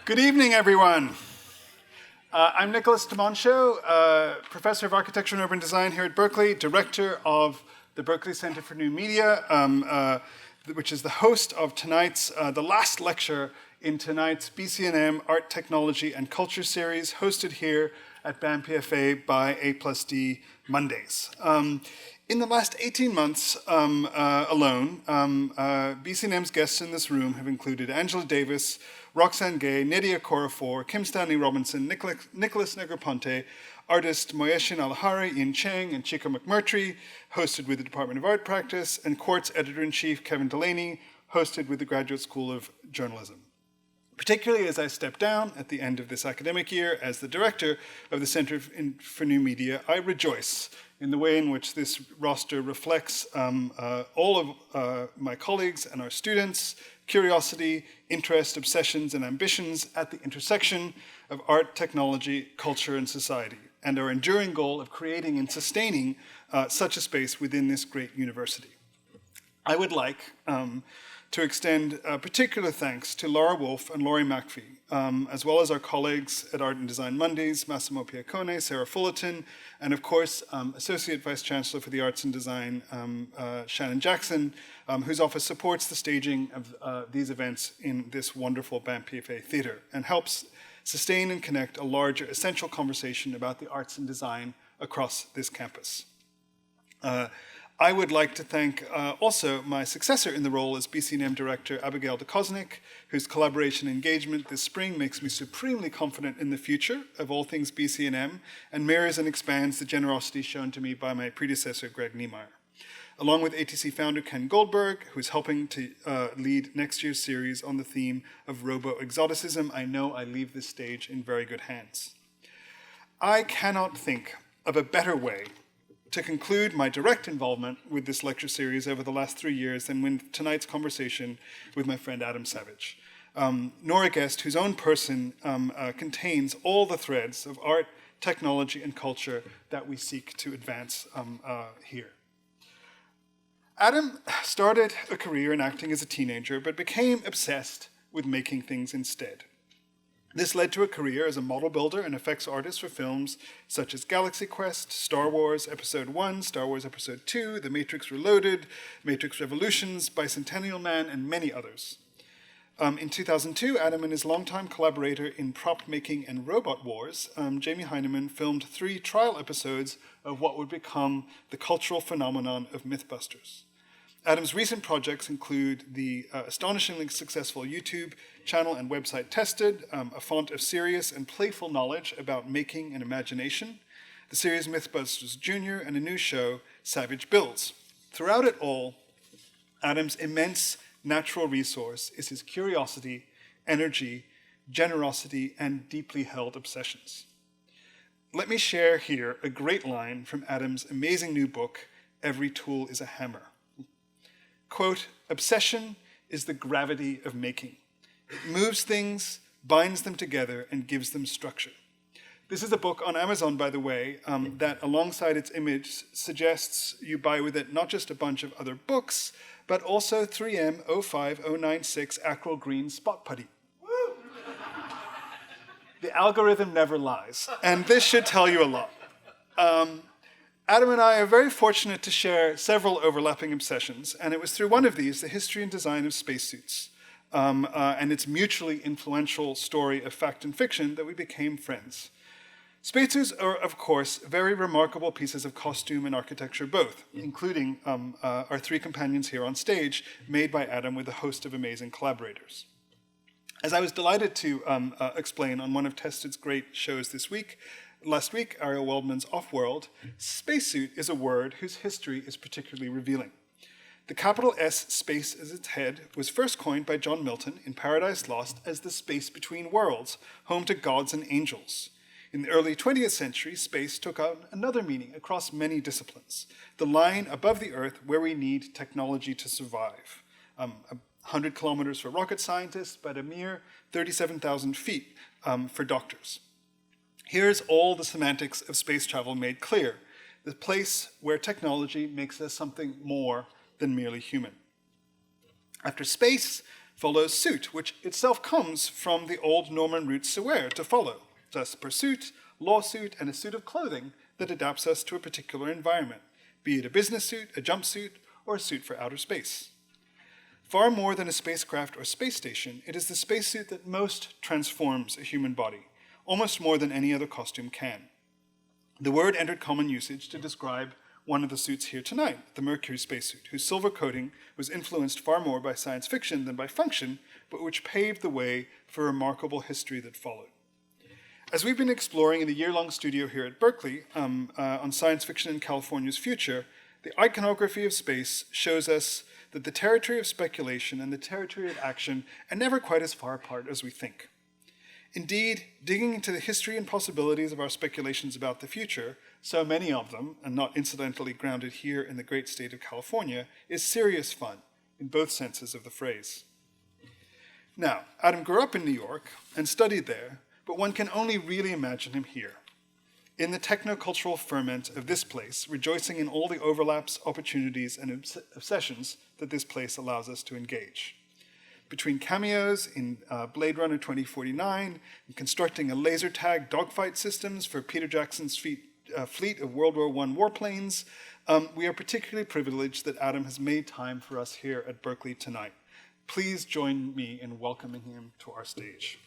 Good evening, everyone. I'm Nicholas de Monchaux, Professor of Architecture and Urban Design here at Berkeley, Director of the Berkeley Center for New Media, which is the host of tonight's, the last lecture in tonight's BC&M Art, Technology, and Culture series, hosted here at BAMPFA by A+D Mondays. In the last 18 months alone, BC&M's guests in this room have included Angela Davis, Roxane Gay, Nydia Okorafor, Kim Stanley Robinson, Nicholas Negroponte, artist Moyeshin Alahari, Ian Chang, and Chico McMurtry, hosted with the Department of Art Practice, and Quartz Editor-in-Chief Kevin Delaney, hosted with the Graduate School of Journalism. Particularly as I step down at the end of this academic year as the director of the Center for New Media, I rejoice in the way in which this roster reflects all of my colleagues and our students' curiosity, interest, obsessions, and ambitions at the intersection of art, technology, culture, and society, and our enduring goal of creating and sustaining such a space within this great university. I would like to extend particular thanks to Laura Wolf and Laurie McPhee, as well as our colleagues at Art and Design Mondays, Massimo Piacone, Sarah Fullerton, and of course, Associate Vice Chancellor for the Arts and Design, Shannon Jackson, whose office supports the staging of these events in this wonderful BAMPFA theater and helps sustain and connect a larger essential conversation about the arts and design across this campus. I would like to thank also my successor in the role as BC&M Director, Abigail de Kosnik, whose collaboration and engagement this spring makes me supremely confident in the future of all things BC&M and mirrors and expands the generosity shown to me by my predecessor, Greg Niemeyer. Along with ATC founder Ken Goldberg, who's helping to lead next year's series on the theme of robo-exoticism, I know I leave this stage in very good hands. I cannot think of a better way to conclude my direct involvement with this lecture series over the last 3 years than with tonight's conversation with my friend Adam Savage, nor a guest whose own person contains all the threads of art, technology, and culture that we seek to advance here. Adam started a career in acting as a teenager, but became obsessed with making things instead. This led to a career as a model builder and effects artist for films such as Galaxy Quest, Star Wars Episode I, Star Wars Episode II, The Matrix Reloaded, Matrix Revolutions, Bicentennial Man, and many others. In 2002, Adam and his longtime collaborator in prop making and robot wars, Jamie Heineman, filmed 3 trial episodes of what would become the cultural phenomenon of Mythbusters. Adam's recent projects include the astonishingly successful YouTube channel and website Tested, a font of serious and playful knowledge about making and imagination, the series Mythbusters Jr., and a new show, Savage Builds. Throughout it all, Adam's immense natural resource is his curiosity, energy, generosity, and deeply held obsessions. Let me share here a great line from Adam's amazing new book, Every Tool is a Hammer. Quote, "Obsession is the gravity of making. It moves things, binds them together, and gives them structure." This is a book on Amazon, by the way, that alongside its image suggests you buy with it not just a bunch of other books, but also 3M 05096 Acryl Green Spot Putty. The algorithm never lies, and this should tell you a lot. Adam and I are very fortunate to share several overlapping obsessions, and it was through one of these, the history and design of spacesuits, and its mutually influential story of fact and fiction, that we became friends. Spacesuits are, of course, very remarkable pieces of costume and architecture both, including our 3 companions here on stage, made by Adam with a host of amazing collaborators. As I was delighted to explain on one of Tested's great shows last week, Ariel Waldman's Off-World, spacesuit is a word whose history is particularly revealing. The capital S space as its head was first coined by John Milton in Paradise Lost as the space between worlds, home to gods and angels. In the early 20th century, space took on another meaning across many disciplines, the line above the Earth where we need technology to survive. 100 kilometers for rocket scientists, but a mere 37,000 feet for doctors. Here's all the semantics of space travel made clear, the place where technology makes us something more than merely human. After space, follows suit, which itself comes from the old Norman root sewer, to follow, thus pursuit, lawsuit, and a suit of clothing that adapts us to a particular environment, be it a business suit, a jumpsuit, or a suit for outer space. Far more than a spacecraft or space station, it is the spacesuit that most transforms a human body, almost more than any other costume can. The word entered common usage to describe one of the suits here tonight, the Mercury spacesuit, whose silver coating was influenced far more by science fiction than by function, but which paved the way for a remarkable history that followed. As we've been exploring in the year-long studio here at Berkeley on science fiction and California's future, the iconography of space shows us that the territory of speculation and the territory of action are never quite as far apart as we think. Indeed, digging into the history and possibilities of our speculations about the future, so many of them, and not incidentally grounded here in the great state of California, is serious fun, in both senses of the phrase. Now, Adam grew up in New York and studied there, but one can only really imagine him here, in the technocultural ferment of this place, rejoicing in all the overlaps, opportunities, and obsessions that this place allows us to engage. Between cameos in Blade Runner 2049 and constructing a laser tag dogfight systems for Peter Jackson's fleet of World War I warplanes, we are particularly privileged that Adam has made time for us here at Berkeley tonight. Please join me in welcoming him to our stage.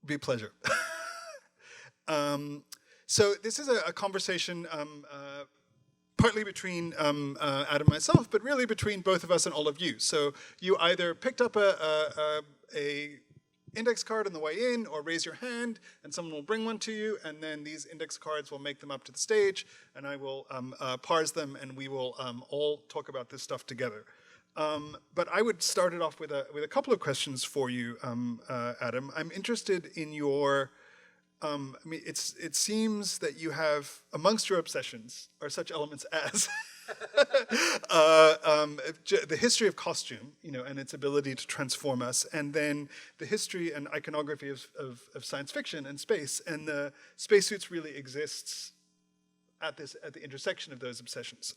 Be a pleasure. So this is a conversation partly between Adam and myself, but really between both of us and all of you. So you either picked up a index card on the way in, or raise your hand, and someone will bring one to you, and then these index cards will make them up to the stage, and I will parse them, and we will all talk about this stuff together. But I would start it off with a couple of questions for you, Adam. I'm interested in your, it seems that you have, amongst your obsessions, are such elements as the history of costume, and its ability to transform us, and then the history and iconography of science fiction and space, and the spacesuits really exists at the intersection of those obsessions.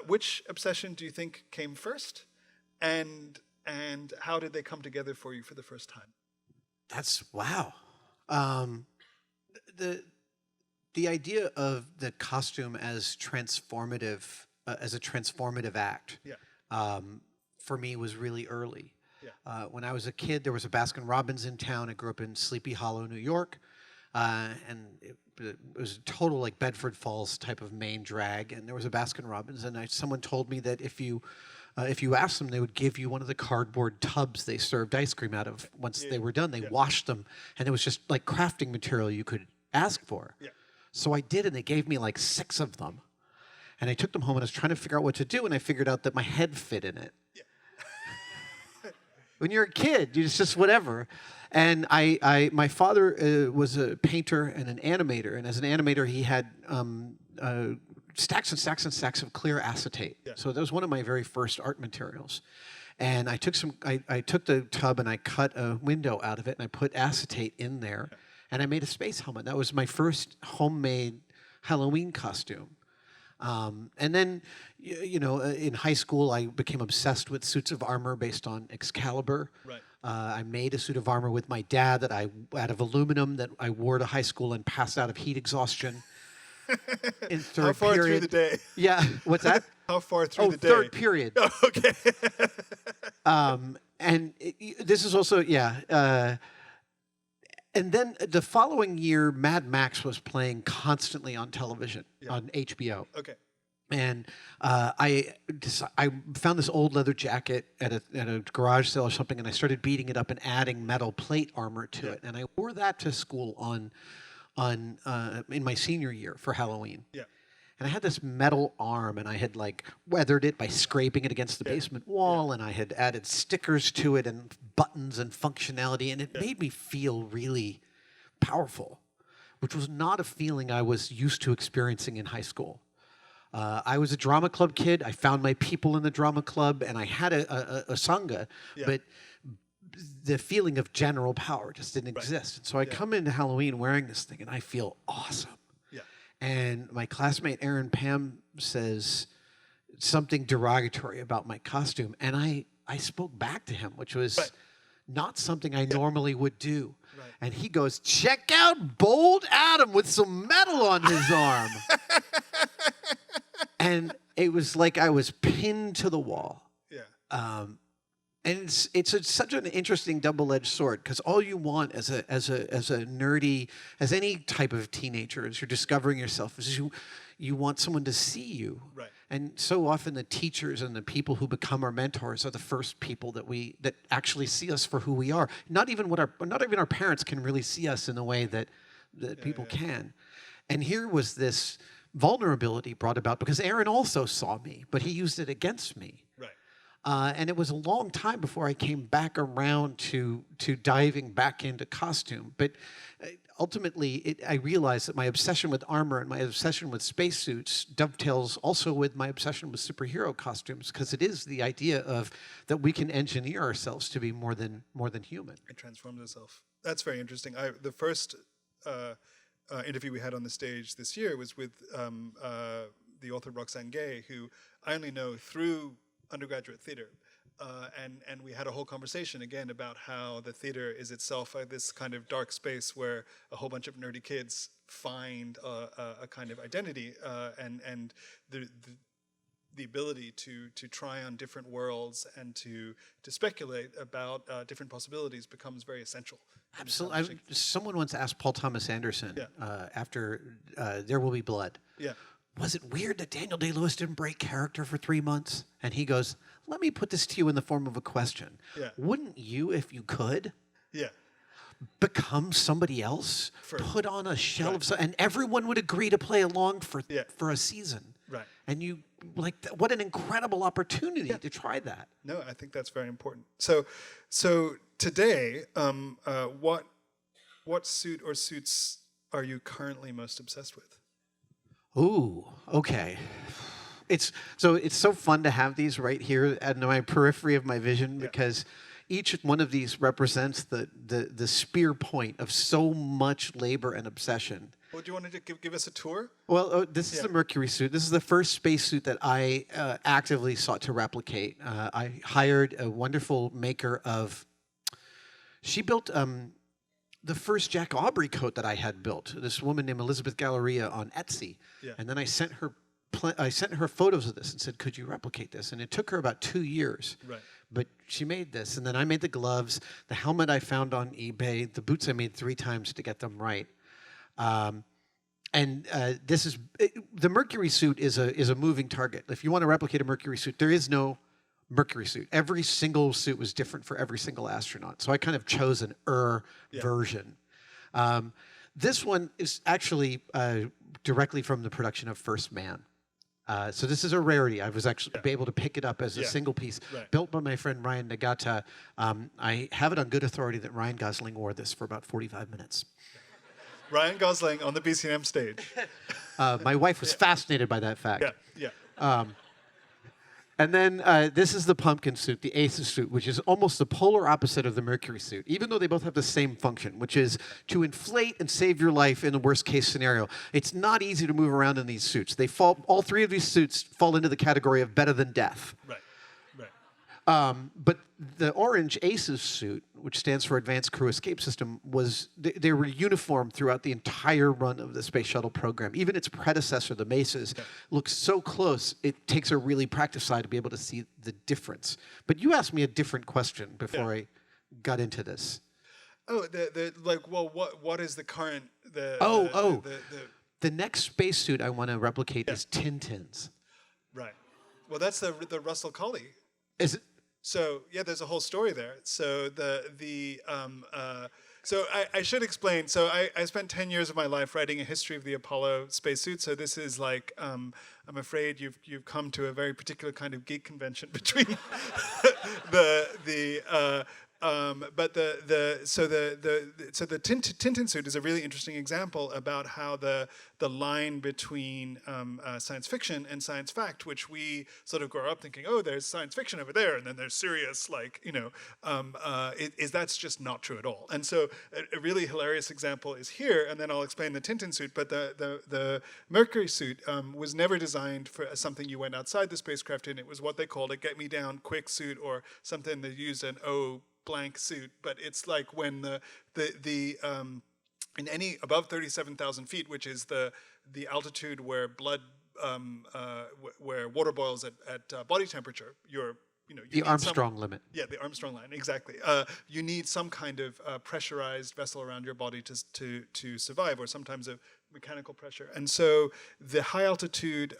Which obsession do you think came first, and how did they come together for you for the first time? That's wow. The idea of the costume as transformative, as a transformative act, for me was really early. Yeah. When I was a kid, there was a Baskin-Robbins in town. I grew up in Sleepy Hollow, New York, and it was a total like Bedford Falls type of main drag, and there was a Baskin-Robbins, and someone told me that if you asked them, they would give you one of the cardboard tubs they served ice cream out of. Once they were done, they washed them, and it was just like crafting material you could ask for. Yeah. So I did, and they gave me like 6 of them, and I took them home, and I was trying to figure out what to do, and I figured out that my head fit in it. Yeah. When you're a kid, it's just whatever. And my father was a painter and an animator, and as an animator, he had stacks and stacks and stacks of clear acetate. Yeah. So that was one of my very first art materials. And I took the tub and I cut a window out of it, and I put acetate in there, and I made a space helmet. That was my first homemade Halloween costume. And then, in high school, I became obsessed with suits of armor based on Excalibur. Right. I made a suit of armor with my dad out of aluminum that I wore to high school and passed out of heat exhaustion. In third How far period. through the day? Yeah, what's that? How far through the day? Third period. Oh, okay. And this is also, and then the following year, Mad Max was playing constantly on television, on HBO. Okay. And I found this old leather jacket at a garage sale or something, and I started beating it up and adding metal plate armor to it. And I wore that to school in my senior year for Halloween. Yeah. And I had this metal arm, and I had like weathered it by scraping it against the basement wall, and I had added stickers to it and buttons and functionality, and it made me feel really powerful, which was not a feeling I was used to experiencing in high school. I was a drama club kid. I found my people in the drama club, and I had a sangha, but the feeling of general power just didn't exist. And so I come into Halloween wearing this thing, and I feel awesome. Yeah. And my classmate Aaron Pam says something derogatory about my costume, and I spoke back to him, which was not something I normally would do. Right. And he goes, "Check out Bold Adam with some metal on his arm." And it was like I was pinned to the wall. Yeah. And it's such an interesting double-edged sword, because all you want as a nerdy, as any type of teenager, as you're discovering yourself, is you want someone to see you. Right. And so often the teachers and the people who become our mentors are the first people that actually see us for who we are. Not even our parents can really see us in the way that people can. And here was this vulnerability brought about because Aaron also saw me, but he used it against me. Right. And it was a long time before I came back around to diving back into costume. But ultimately, I realized that my obsession with armor and my obsession with spacesuits dovetails also with my obsession with superhero costumes, because it is the idea of that we can engineer ourselves to be more than human. It transforms itself. That's very interesting. The first interview we had on the stage this year was with the author Roxane Gay, who I only know through undergraduate theater. And we had a whole conversation again about how the theater is itself this kind of dark space where a whole bunch of nerdy kids find a kind of identity, and the ability to try on different worlds and to speculate about different possibilities becomes very essential. Absolutely. Someone once asked Paul Thomas Anderson after There Will Be Blood, was it weird that Daniel Day-Lewis didn't break character for 3 months? And he goes, let me put this to you in the form of a question. Wouldn't you, if you could, become somebody else, put on a shell of and everyone would agree to play along for a season? Right. And you, what an incredible opportunity to try that. No, I think that's very important. So today, what suit or suits are you currently most obsessed with? Ooh, okay. It's so fun to have these right here at my periphery of my vision, because each one of these represents the spear point of so much labor and obsession. Well, do you want to give us a tour? Well, this is the Mercury suit. This is the first spacesuit that I actively sought to replicate. I hired a wonderful maker of. She built the first Jack Aubrey coat that I had built. This woman named Elizabeth Galleria on Etsy, and then I sent her photos of this and said, "Could you replicate this?" And it took her about 2 years. Right. But she made this, and then I made the gloves, the helmet I found on eBay, the boots I made 3 times to get them right. This is the Mercury suit is a moving target. If you want to replicate a Mercury suit, there is no Mercury suit. Every single suit was different for every single astronaut. So I kind of chose an version. This one is actually directly from the production of First Man. So this is a rarity. I was actually able to pick it up as a single piece, built by my friend Ryan Nagata. I have it on good authority that Ryan Gosling wore this for about 45 minutes. Ryan Gosling on the BCM stage. My wife was fascinated by that fact. Yeah. And then this is the pumpkin suit, the Aces suit, which is almost the polar opposite of the Mercury suit, even though they both have the same function, which is to inflate and save your life in the worst case scenario. It's not easy to move around in these suits. All 3 of these suits fall into the category of better than death. Right. But the orange Aces suit, which stands for Advanced Crew Escape System, they were uniform throughout the entire run of the Space Shuttle program. Even its predecessor, the Mesas, looks so close, it takes a really practiced eye to be able to see the difference. But you asked me a different question before I got into this. Oh, what is the current... The next spacesuit I want to replicate is Tintin's. Right. Well, that's the Russell Colley. Is it? So there's a whole story there. So so I should explain. So I spent 10 years of my life writing a history of the Apollo spacesuit. So this is like I'm afraid you've come to a very particular kind of geek convention between the But so the Tintin suit is a really interesting example about how the line between science fiction and science fact, which we sort of grow up thinking, oh, there's science fiction over there, and then there's serious, like, is that's just not true at all. And so a really hilarious example is here, and then I'll explain the Tintin suit. But the Mercury suit was never designed for something you went outside the spacecraft in. It was what they called a get-me-down quick suit, or something that used an O blank suit. But it's like when in any above 37,000 feet, which is the altitude where blood where water boils at body temperature, the Armstrong limit. Yeah, the Armstrong line, exactly. You need some kind of pressurized vessel around your body to survive, or sometimes a mechanical pressure. And so the high altitude,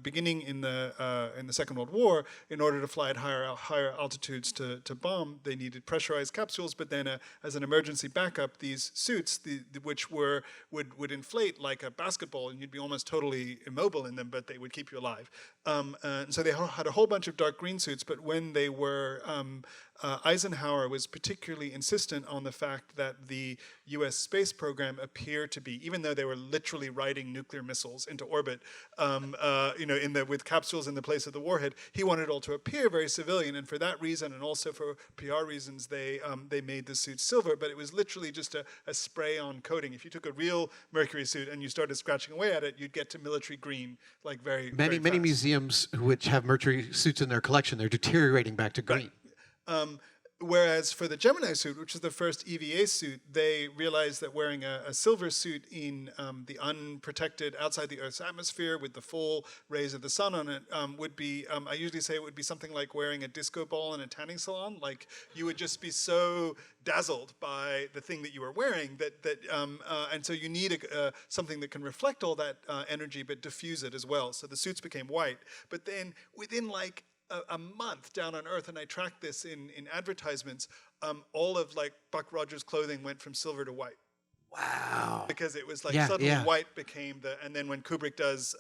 beginning in the Second World War, in order to fly at higher altitudes to bomb, they needed pressurized capsules. But then, as an emergency backup, these suits, which would inflate like a basketball, and you'd be almost totally immobile in them, but they would keep you alive. And so they had a whole bunch of dark green suits. But when they were Eisenhower was particularly insistent on the fact that the U.S. space program appeared to be, even though they were literally riding nuclear missiles into orbit, with capsules in the place of the warhead, he wanted it all to appear very civilian, and for that reason, and also for PR reasons, they made the suit silver. But it was literally just a spray-on coating. If you took a real Mercury suit and you started scratching away at it, you'd get to military green, like very many museums which have Mercury suits in their collection, they're deteriorating back to green. Right. Whereas for the Gemini suit, which is the first EVA suit, they realized that wearing a silver suit in the unprotected, outside the Earth's atmosphere with the full rays of the sun on it would be, I usually say it would be something like wearing a disco ball in a tanning salon. Like, you would just be so dazzled by the thing that you were wearing and so you need something that can reflect all that energy but diffuse it as well. So the suits became white. But then within like a month down on Earth, and I tracked this in advertisements, all of like Buck Rogers' clothing went from silver to white. Wow. Because it was like suddenly white became and then when Kubrick does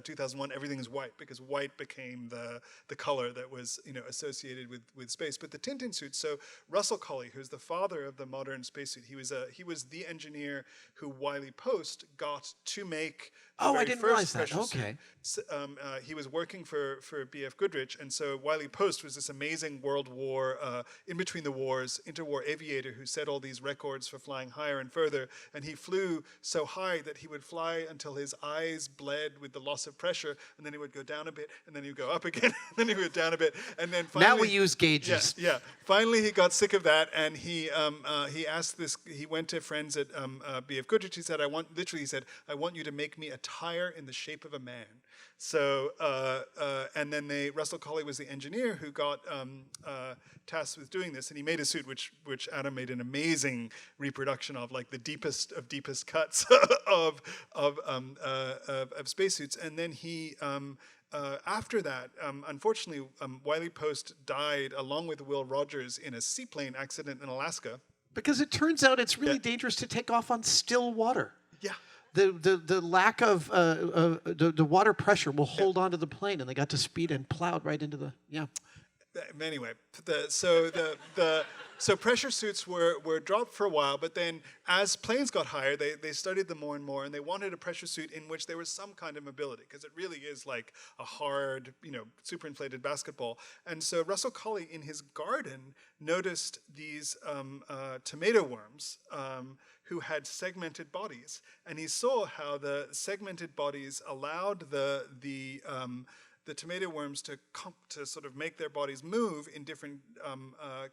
2001, everything is white, because white became the color that was associated with space. But the Tintin suit, so Russell Colley, who's the father of the modern spacesuit, he was the engineer who Wiley Post got to make the I very didn't first realize that. Okay. suit. He was working for B.F. Goodrich, and so Wiley Post was this amazing World War, in between the wars, interwar aviator who set all these records for flying higher and further. And he flew so high that he would fly until his eyes bled with the loss of pressure, and then he would go down a bit, and then he would go up again, and then he would go down a bit, and then finally... Now we use gauges. Yeah. Finally, he got sick of that, and he asked this. He went to friends at B.F. Goodrich. He said, "I want you to make me a tire in the shape of a man." So, and then Russell Colley was the engineer who got tasked with doing this, and he made a suit which Adam made an amazing reproduction of, like the deepest of deepest cuts of spacesuits. And then he, after that, unfortunately, Wiley Post died along with Will Rogers in a seaplane accident in Alaska. Because it turns out it's really dangerous to take off on still water. Yeah. The lack of the water pressure will hold onto the plane, and they got to speed and plowed right into the Anyway, so pressure suits were dropped for a while, but then as planes got higher, they studied them more and more, and they wanted a pressure suit in which there was some kind of mobility, because it really is like a hard, superinflated basketball. And so Russell Colley, in his garden, noticed these tomato worms who had segmented bodies, and he saw how the segmented bodies allowed the tomato worms to sort of make their bodies move in different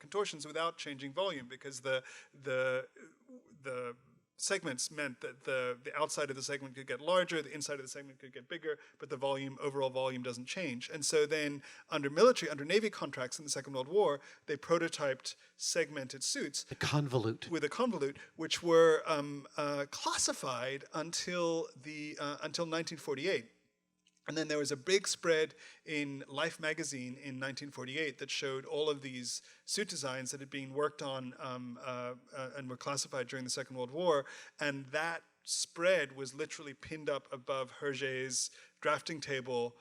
contortions without changing volume, because the segments meant that the outside of the segment could get larger, the inside of the segment could get bigger, but the overall volume doesn't change. And so then under Navy contracts in the Second World War, they prototyped segmented suits. With a convolute, which were classified until 1948. And then there was a big spread in Life magazine in 1948 that showed all of these suit designs that had been worked on and were classified during the Second World War. And that spread was literally pinned up above Hergé's drafting table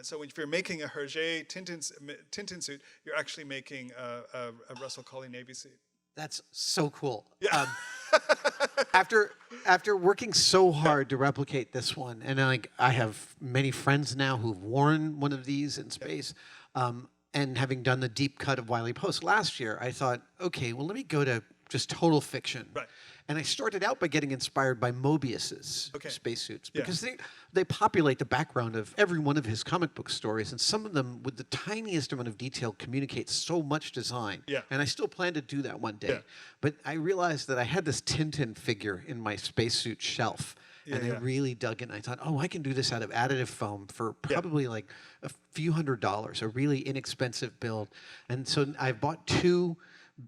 so if you're making a Hergé Tintin suit, you're actually making a Russell Colley Navy suit. That's so cool. Yeah. After working so hard to replicate this one, and I have many friends now who've worn one of these in space, and having done the deep cut of Wiley Post last year, I thought, okay, well, let me go to just total fiction. Right. And I started out by getting inspired by Mobius's spacesuits, because they populate the background of every one of his comic book stories, and some of them, with the tiniest amount of detail, communicate so much design. Yeah. And I still plan to do that one day. Yeah. But I realized that I had this Tintin figure in my spacesuit shelf, and I really dug in. I thought, oh, I can do this out of additive foam for probably like a few $100s, a really inexpensive build. And so I bought 2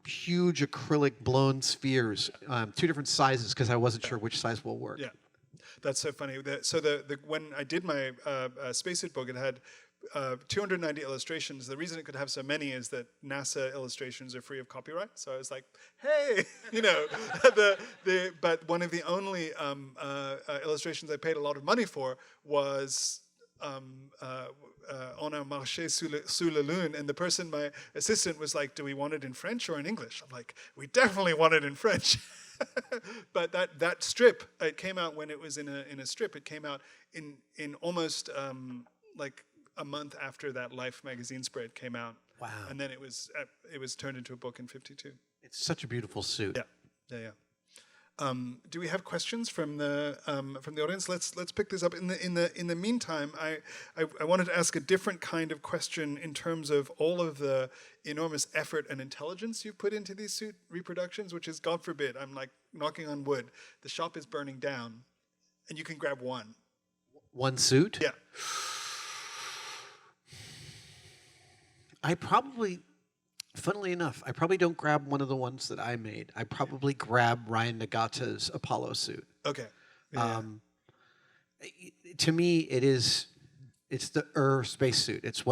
huge acrylic blown spheres, 2 different sizes, because I wasn't sure which size will work. Yeah, that's so funny. When I did my spacesuit book, it had 290 illustrations. The reason it could have so many is that NASA illustrations are free of copyright. So I was like, hey, but one of the only illustrations I paid a lot of money for was on a marché sous la lune, and my assistant was like, do we want it in French or in English? I'm like, we definitely want it in French. But that strip, it came out when it was in a strip. It came out in almost like a month after that Life magazine spread came out. Wow. And then it was turned into a book in '52. It's such a beautiful suit. Yeah. Do we have questions from the audience? Let's pick this up. In the meantime, I wanted to ask a different kind of question in terms of all of the enormous effort and intelligence you've put into these suit reproductions, which is, God forbid, I'm like knocking on wood, the shop is burning down, and you can grab one. One suit? Yeah. Funnily enough, I probably don't grab one of the ones that I made. I probably grab Ryan Nagata's Apollo suit. Okay. To me, it's the spacesuit. It's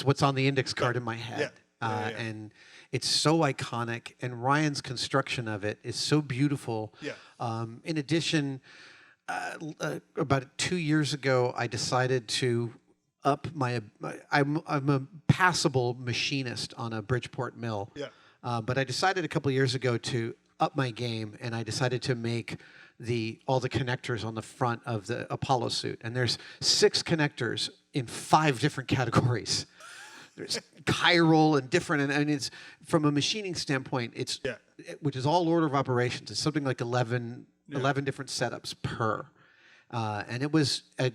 what's on the index card in my head. And it's so iconic, and Ryan's construction of it is so beautiful. Yeah. In addition, about 2 years ago, I decided to up I'm a passable machinist on a Bridgeport mill. Yeah. But I decided a couple of years ago to up my game, and I decided to make all the connectors on the front of the Apollo suit. And there's 6 connectors in 5 different categories. There's chiral and different, and it's from a machining standpoint, which is all order of operations. It's something like 11 different setups per. And it was, I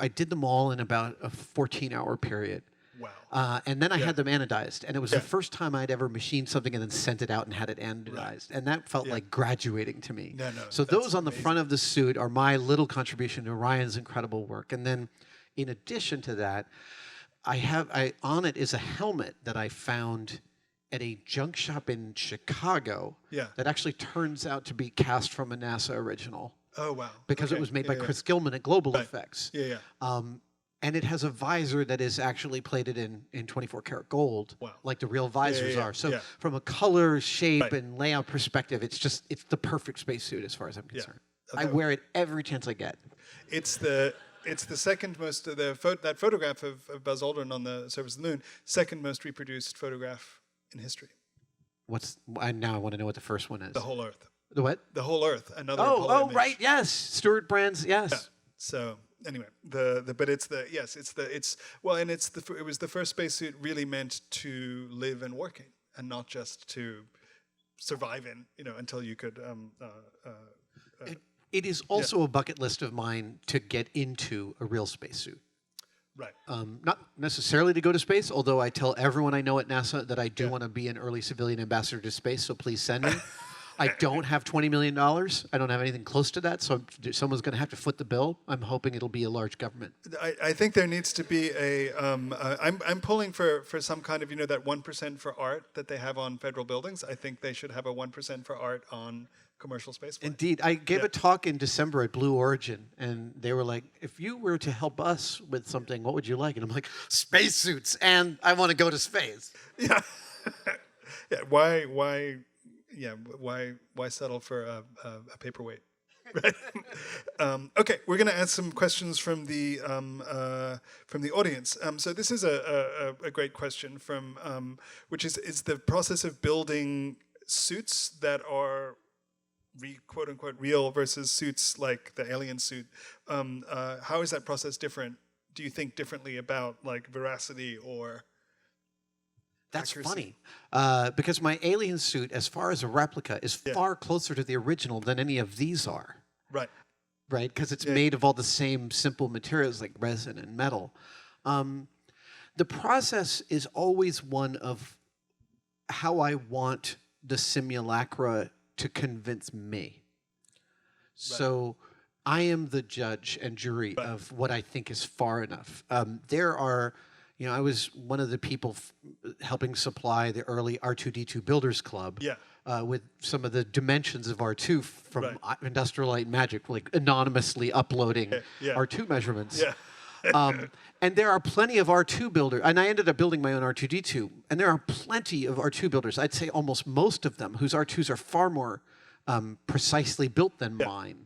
did them all in about a 14-hour period. Wow. And then I had them anodized. And it was the first time I'd ever machined something and then sent it out and had it anodized. Right. And that felt like graduating to me. So those on the front of the suit are my little contribution to Ryan's incredible work. And then in addition to that, on it is a helmet that I found at a junk shop in Chicago that actually turns out to be cast from a NASA original. Oh, wow. Because it was made by Chris Gilman at Global Effects. And it has a visor that is actually plated in 24 karat gold, like the real visors are. So from a color, shape, and layout perspective, it's the perfect spacesuit as far as I'm concerned. I wear it every chance I get. It's the second most, that photograph of Buzz Aldrin on the surface of the moon, second most reproduced photograph in history. Now I want to know what the first one is. The whole Earth. The what? The whole Earth. Another Apollo image. Right, yes. Stuart Brand's, yes. Yeah. So anyway, it was the first spacesuit really meant to live and work in, and not just to survive in, until you could. It is also a bucket list of mine to get into a real spacesuit. Right. Not necessarily to go to space, although I tell everyone I know at NASA that I do want to be an early civilian ambassador to space, so please send me. I don't have $20 million. I don't have anything close to that, so someone's going to have to foot the bill. I'm hoping it'll be a large government. I think there needs to be I'm pulling for some kind of, that 1% for art that they have on federal buildings. I think they should have a 1% for art on commercial spaceflight. Indeed. I gave a talk in December at Blue Origin, and they were like, if you were to help us with something, what would you like? And I'm like, spacesuits, and I want to go to space. Yeah. Why settle for a paperweight? Right. Okay, we're going to ask some questions from the audience. So this is a great question from which is the process of building suits that are quote unquote real versus suits like the alien suit. How is that process different? Do you think differently about like veracity or? That's accuracy? funny, because my alien suit, as far as a replica, is far closer to the original than any of these are. Right. Right, because it's made of all the same simple materials like resin and metal. The process is always one of how I want the simulacra to convince me. So I am the judge and jury of what I think is far enough. There are, I was one of the people helping supply the early R2-D2 Builders Club. With some of the dimensions of R2 from Industrial Light and Magic, like anonymously uploading R2 measurements. And there are plenty of R2 builders, and I ended up building my own R2-D2, and there are plenty of R2 builders, I'd say almost most of them, whose R2s are far more precisely built than mine.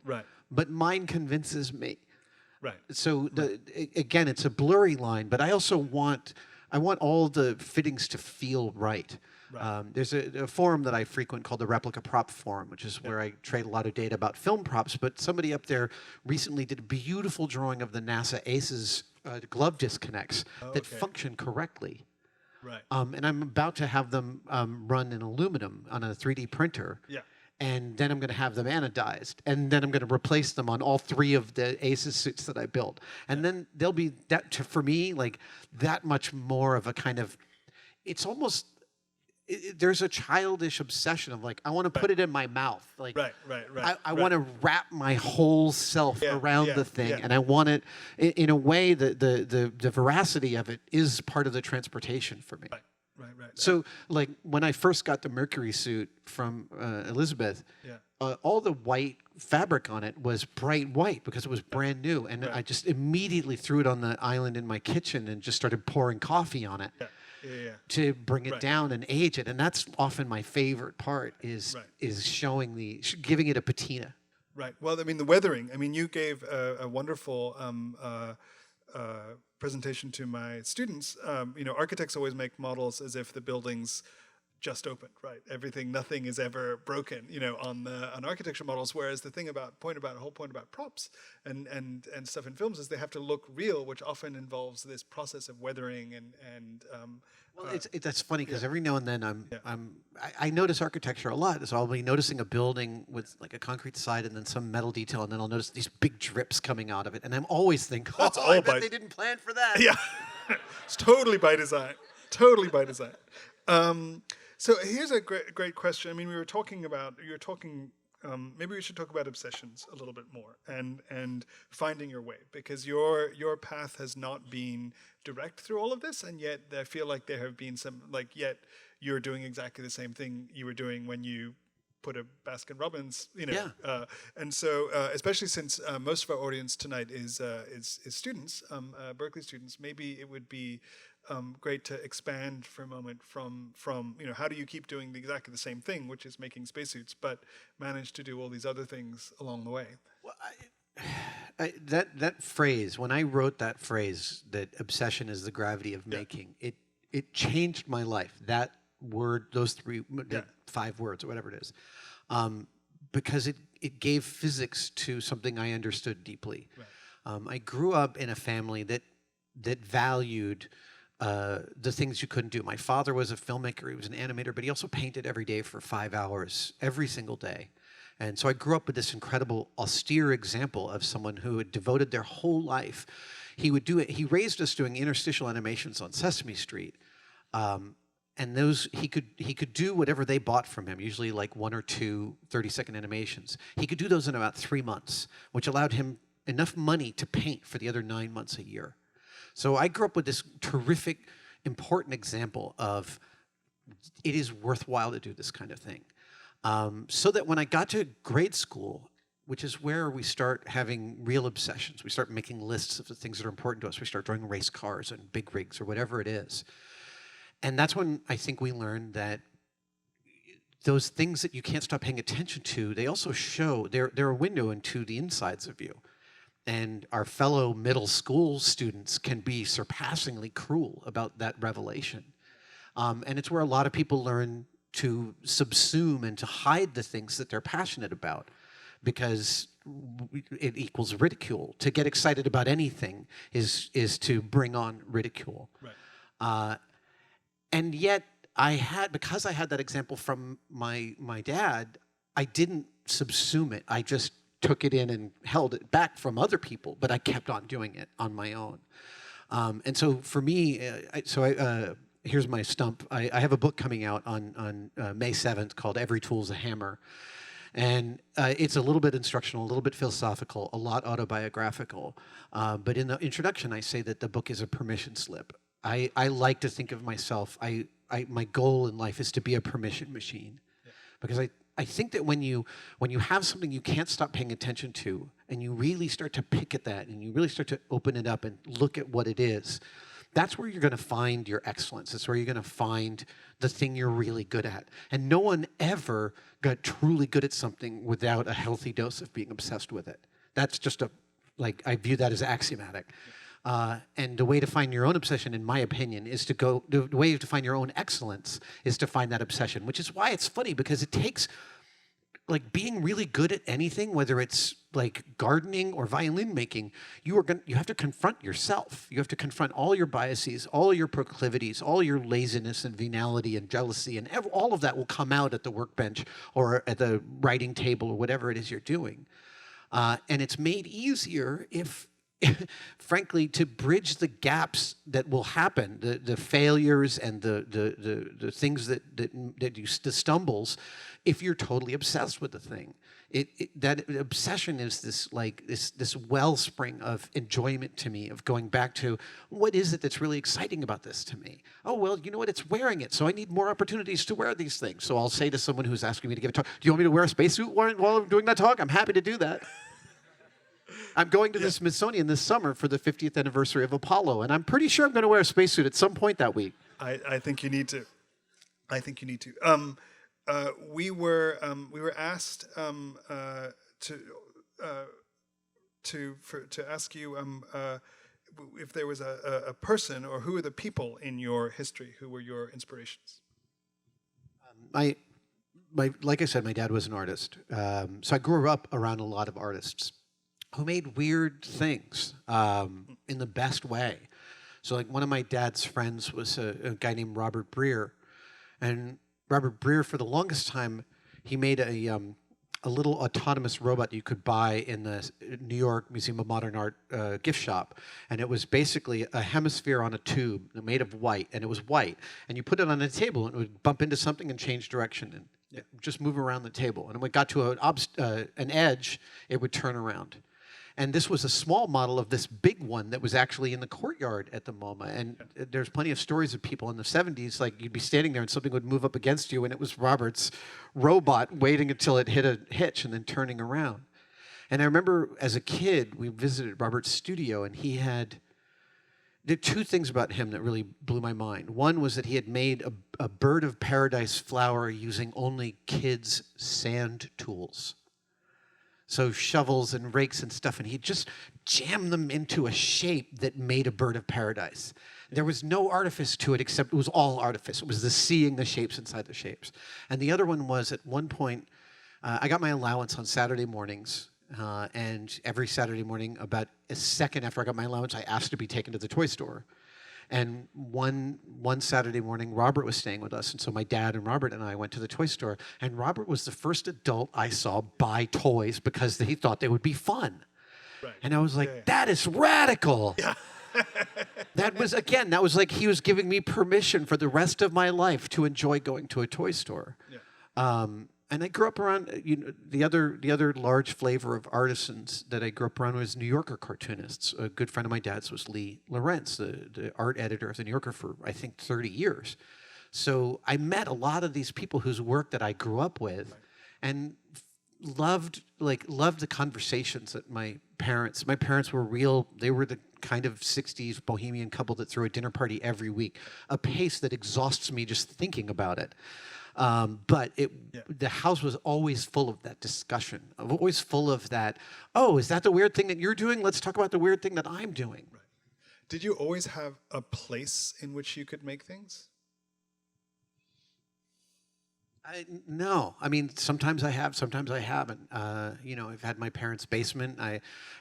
But mine convinces me. So again, it's a blurry line, but I also want all the fittings to feel right. There's a forum that I frequent called the Replica Prop Forum, which is where I trade a lot of data about film props. But somebody up there recently did a beautiful drawing of the NASA ACES glove disconnects that function correctly. And I'm about to have them run in aluminum on a 3D printer. And then I'm going to have them anodized. And then I'm going to replace them on all 3 of the ACES suits that I built. And then they'll be, for me, like that much more of a kind of, it's almost, there's a childish obsession of like, I want to put it in my mouth. Like, I want to wrap my whole self around the thing. And I want it, in a way, the veracity of it is part of the transportation for me. So, like, when I first got the Mercury suit from Elizabeth, all the white fabric on it was bright white because it was brand new. And I just immediately threw it on the island in my kitchen and just started pouring coffee on it. To bring it down and age it, and that's often my favorite part is showing giving it a patina. Well, I mean the weathering. I mean you gave a wonderful presentation to my students. Architects always make models as if the building's just opened, nothing is ever broken, on architecture models. Whereas the whole point about props and stuff in films is they have to look real, which often involves this process of weathering and. Well, that's funny because every now and then I notice architecture a lot. So I'll be noticing a building with like a concrete side and then some metal detail, and then I'll notice these big drips coming out of it, and I'm always thinking, I bet they didn't plan for that. It's totally by design. Totally by design. So here's a great question. I mean, maybe we should talk about obsessions a little bit more and finding your way, because your path has not been direct through all of this, and yet I feel like there have been some, yet you're doing exactly the same thing you were doing when you put a Baskin Robbins, and so especially since most of our audience tonight is students, Berkeley students, maybe it would be great to expand for a moment from how do you keep doing exactly the same thing, which is making spacesuits, but manage to do all these other things along the way. Well, that phrase, when I wrote that phrase, that obsession is the gravity of making, it changed my life. That word, those 5 words or whatever it is, because it gave physics to something I understood deeply. I grew up in a family that valued the things you couldn't do. My father was a filmmaker, he was an animator, but he also painted every day for 5 hours, every single day. And so I grew up with this incredible, austere example of someone who had devoted their whole life. He would do it. He raised us doing interstitial animations on Sesame Street. And those, he could do whatever they bought from him, usually like 1 or 2 30-second animations. He could do those in about 3 months, which allowed him enough money to paint for the other 9 months a year. So I grew up with this terrific, important example of it is worthwhile to do this kind of thing. So that when I got to grade school, which is where we start having real obsessions, we start making lists of the things that are important to us. We start drawing race cars and big rigs or whatever it is. And that's when I think we learned that those things that you can't stop paying attention to, they also show, they're a window into the insides of you. And our fellow middle school students can be surpassingly cruel about that revelation. And it's where a lot of people learn to subsume and to hide the things that they're passionate about, because it equals ridicule. To get excited about anything is to bring on ridicule. Right. And yet, because I had that example from my dad, I didn't subsume it. I just took it in and held it back from other people, but I kept on doing it on my own. And so for me, here's my stump. I have a book coming out on May 7th called Every Tool's a Hammer. And it's a little bit instructional, a little bit philosophical, a lot autobiographical. But in the introduction, I say that the book is a permission slip. I like to think of myself, my goal in life is to be a permission machine. Yeah. Because I think that when you have something you can't stop paying attention to, and you really start to pick at that, and you really start to open it up and look at what it is, that's where you're going to find your excellence. That's where you're going to find the thing you're really good at. And no one ever got truly good at something without a healthy dose of being obsessed with it. That's just I view that as axiomatic. And the way to find your own obsession, in my opinion, is the way to find your own excellence is to find that obsession, which is why it's funny, because it takes being really good at anything, whether it's like gardening or violin making, you have to confront yourself. You have to confront all your biases, all your proclivities, all your laziness and venality and jealousy, and all of that will come out at the workbench or at the writing table or whatever it is you're doing. And it's made easier if frankly, to bridge the gaps that will happen, the failures and the things that the stumbles, if you're totally obsessed with the thing. That obsession is this wellspring of enjoyment to me, of going back to, what is it that's really exciting about this to me? Oh, well, you know what, it's wearing it, so I need more opportunities to wear these things. So I'll say to someone who's asking me to give a talk, do you want me to wear a spacesuit while I'm doing that talk? I'm happy to do that. I'm going to the Smithsonian this summer for the 50th anniversary of Apollo, and I'm pretty sure I'm going to wear a spacesuit at some point that week. I think you need to. We were asked to ask you if there was a person, or who are the people in your history who were your inspirations. Like I said, my dad was an artist, so I grew up around a lot of artists who made weird things in the best way. So like one of my dad's friends was a guy named Robert Breer. And Robert Breer, for the longest time, he made a little autonomous robot you could buy in the New York Museum of Modern Art gift shop. And it was basically a hemisphere on a tube made of white, and it was white. And you put it on a table, and it would bump into something and change direction and just move around the table. And when it got to an edge, it would turn around. And this was a small model of this big one that was actually in the courtyard at the MoMA. And there's plenty of stories of people in the 70s, like you'd be standing there and something would move up against you, and it was Robert's robot waiting until it hit a hitch and then turning around. And I remember as a kid, we visited Robert's studio, and there are two things about him that really blew my mind. One was that he had made a bird of paradise flower using only kids' sand tools. So shovels and rakes and stuff, and he just jammed them into a shape that made a bird of paradise. There was no artifice to it, except it was all artifice. It was the seeing the shapes inside the shapes. And the other one was, at one point, I got my allowance on Saturday mornings, and every Saturday morning, about a second after I got my allowance, I asked to be taken to the toy store. And one Saturday morning, Robert was staying with us, and so my dad and Robert and I went to the toy store, and Robert was the first adult I saw buy toys because he thought they would be fun. Right. And I was like, that is radical. Yeah. That was like he was giving me permission for the rest of my life to enjoy going to a toy store. Yeah. And I grew up around, the other large flavor of artisans that I grew up around was New Yorker cartoonists. A good friend of my dad's was Lee Lorenz, the art editor of the New Yorker for, I think, 30 years. So I met a lot of these people whose work that I grew up with, and loved the conversations that my parents were real. They were the kind of 60s bohemian couple that threw a dinner party every week, a pace that exhausts me just thinking about it. But the house was always full of that discussion, always full of that, oh, is that the weird thing that you're doing? Let's talk about the weird thing that I'm doing. Right. Did you always have a place in which you could make things? No. I mean, sometimes I have, sometimes I haven't. I've had my parents' basement.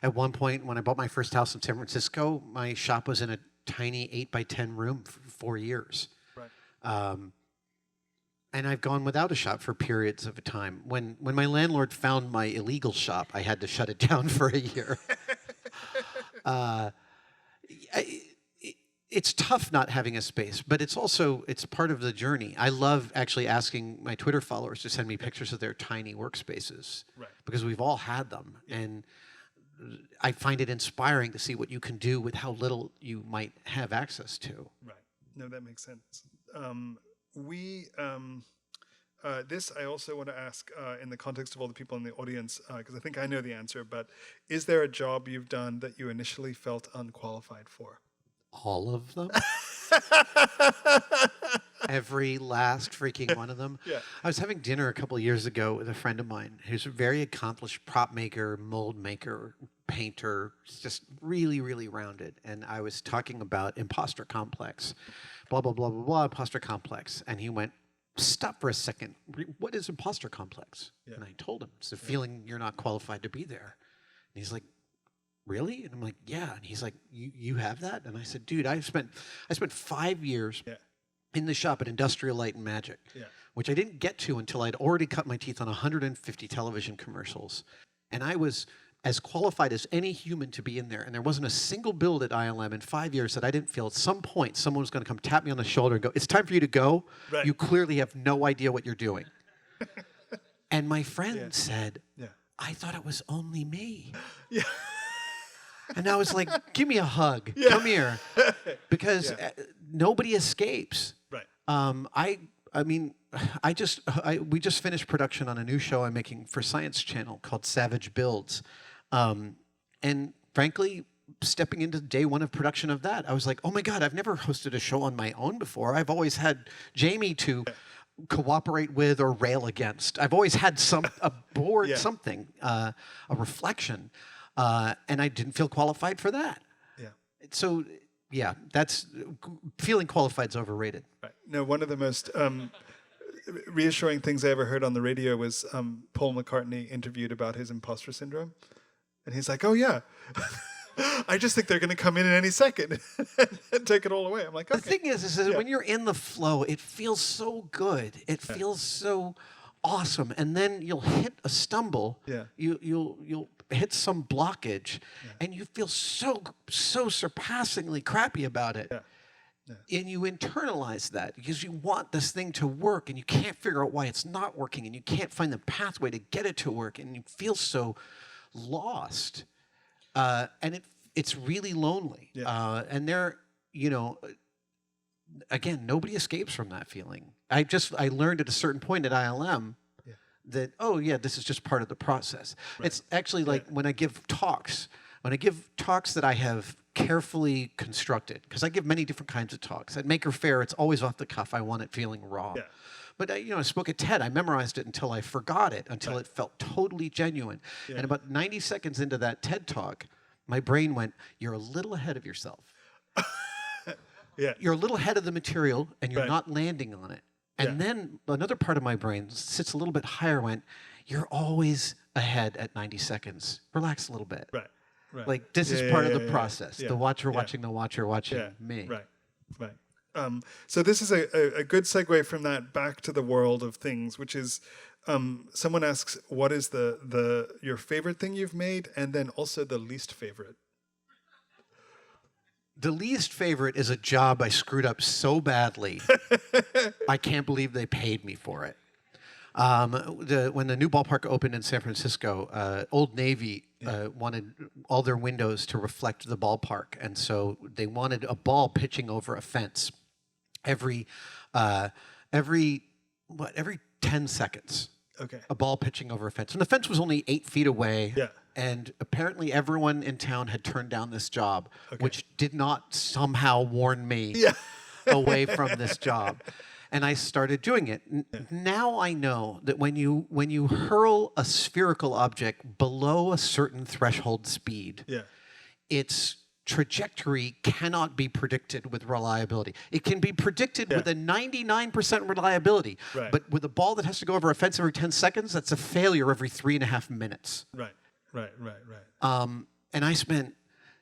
At one point, when I bought my first house in San Francisco, my shop was in a tiny 8x10 room for 4 years. Right. And I've gone without a shop for periods of a time. When my landlord found my illegal shop, I had to shut it down for a year. It's tough not having a space, but it's part of the journey. I love actually asking my Twitter followers to send me pictures of their tiny workspaces, right, because we've all had them. Yeah. And I find it inspiring to see what you can do with how little you might have access to. Right. No, that makes sense. This I also want to ask in the context of all the people in the audience, because I think I know the answer, but is there a job you've done that you initially felt unqualified for? All of them? Every last freaking one of them. Yeah. I was having dinner a couple of years ago with a friend of mine who's a very accomplished prop maker, mold maker, painter, just really, really rounded. And I was talking about imposter complex, blah, blah, blah, blah, blah, imposter complex. And he went, stop for a second. What is imposter complex? Yeah. And I told him, it's the feeling you're not qualified to be there. And he's like, really? And I'm like, yeah. And he's like, you have that? And I said, dude, I spent 5 years in the shop at Industrial Light and Magic, which I didn't get to until I'd already cut my teeth on 150 television commercials. And I was as qualified as any human to be in there. And there wasn't a single build at ILM in 5 years that I didn't feel at some point someone was going to come tap me on the shoulder and go, it's time for you to go. Right. You clearly have no idea what you're doing. And my friend said, I thought it was only me. Yeah. And I was like, give me a hug. Yeah. Come here. Because nobody escapes. Right. We just finished production on a new show I'm making for Science Channel called Savage Builds. And frankly, stepping into day one of production of that, I was like, oh my God, I've never hosted a show on my own before. I've always had Jamie to cooperate with or rail against. I've always had a board, something, a reflection. And I didn't feel qualified for that. Yeah. So, that's feeling qualified is overrated. Right. No, one of the most reassuring things I ever heard on the radio was Paul McCartney interviewed about his imposter syndrome, and he's like, "Oh yeah, I just think they're going to come in any second and take it all away." I'm like, okay. The thing is when you're in the flow, it feels so good. It feels so awesome, and then you'll hit a stumble. Yeah. You'll hit some blockage, and you feel so surpassingly crappy about it. Yeah. Yeah. And you internalize that because you want this thing to work, and you can't figure out why it's not working, and you can't find the pathway to get it to work, and you feel so lost. And it's really lonely. Yeah. And again, nobody escapes from that feeling. I learned at a certain point at ILM that, this is just part of the process. Right. It's actually like when I give talks that I have carefully constructed, because I give many different kinds of talks. At Maker Faire, it's always off the cuff. I want it feeling raw. Yeah. But I spoke at TED. I memorized it until I forgot it, until it felt totally genuine. Yeah. And about 90 seconds into that TED talk, my brain went, you're a little ahead of yourself. Yeah. You're a little ahead of the material, and you're not landing on it. And then another part of my brain sits a little bit higher, went, you're always ahead at 90 seconds. Relax a little bit. Right. Right. Like, this is part of the process. Yeah. The watcher watching the watcher watching me. Right. Right. So this is a good segue from that back to the world of things, which is someone asks, what is your favorite thing you've made, and then also the least favorite? The least favorite is a job I screwed up so badly, I can't believe they paid me for it. When the new ballpark opened in San Francisco, Old Navy wanted all their windows to reflect the ballpark, and so they wanted a ball pitching over a fence every 10 seconds. Okay. A ball pitching over a fence, and the fence was only 8 feet away. Yeah. And apparently everyone in town had turned down this job, which did not somehow warn me away from this job. And I started doing it. Now I know that when you hurl a spherical object below a certain threshold speed, its trajectory cannot be predicted with reliability. It can be predicted with a 99% reliability, but with a ball that has to go over a fence every 10 seconds, that's a failure every 3.5 minutes. Right. And I spent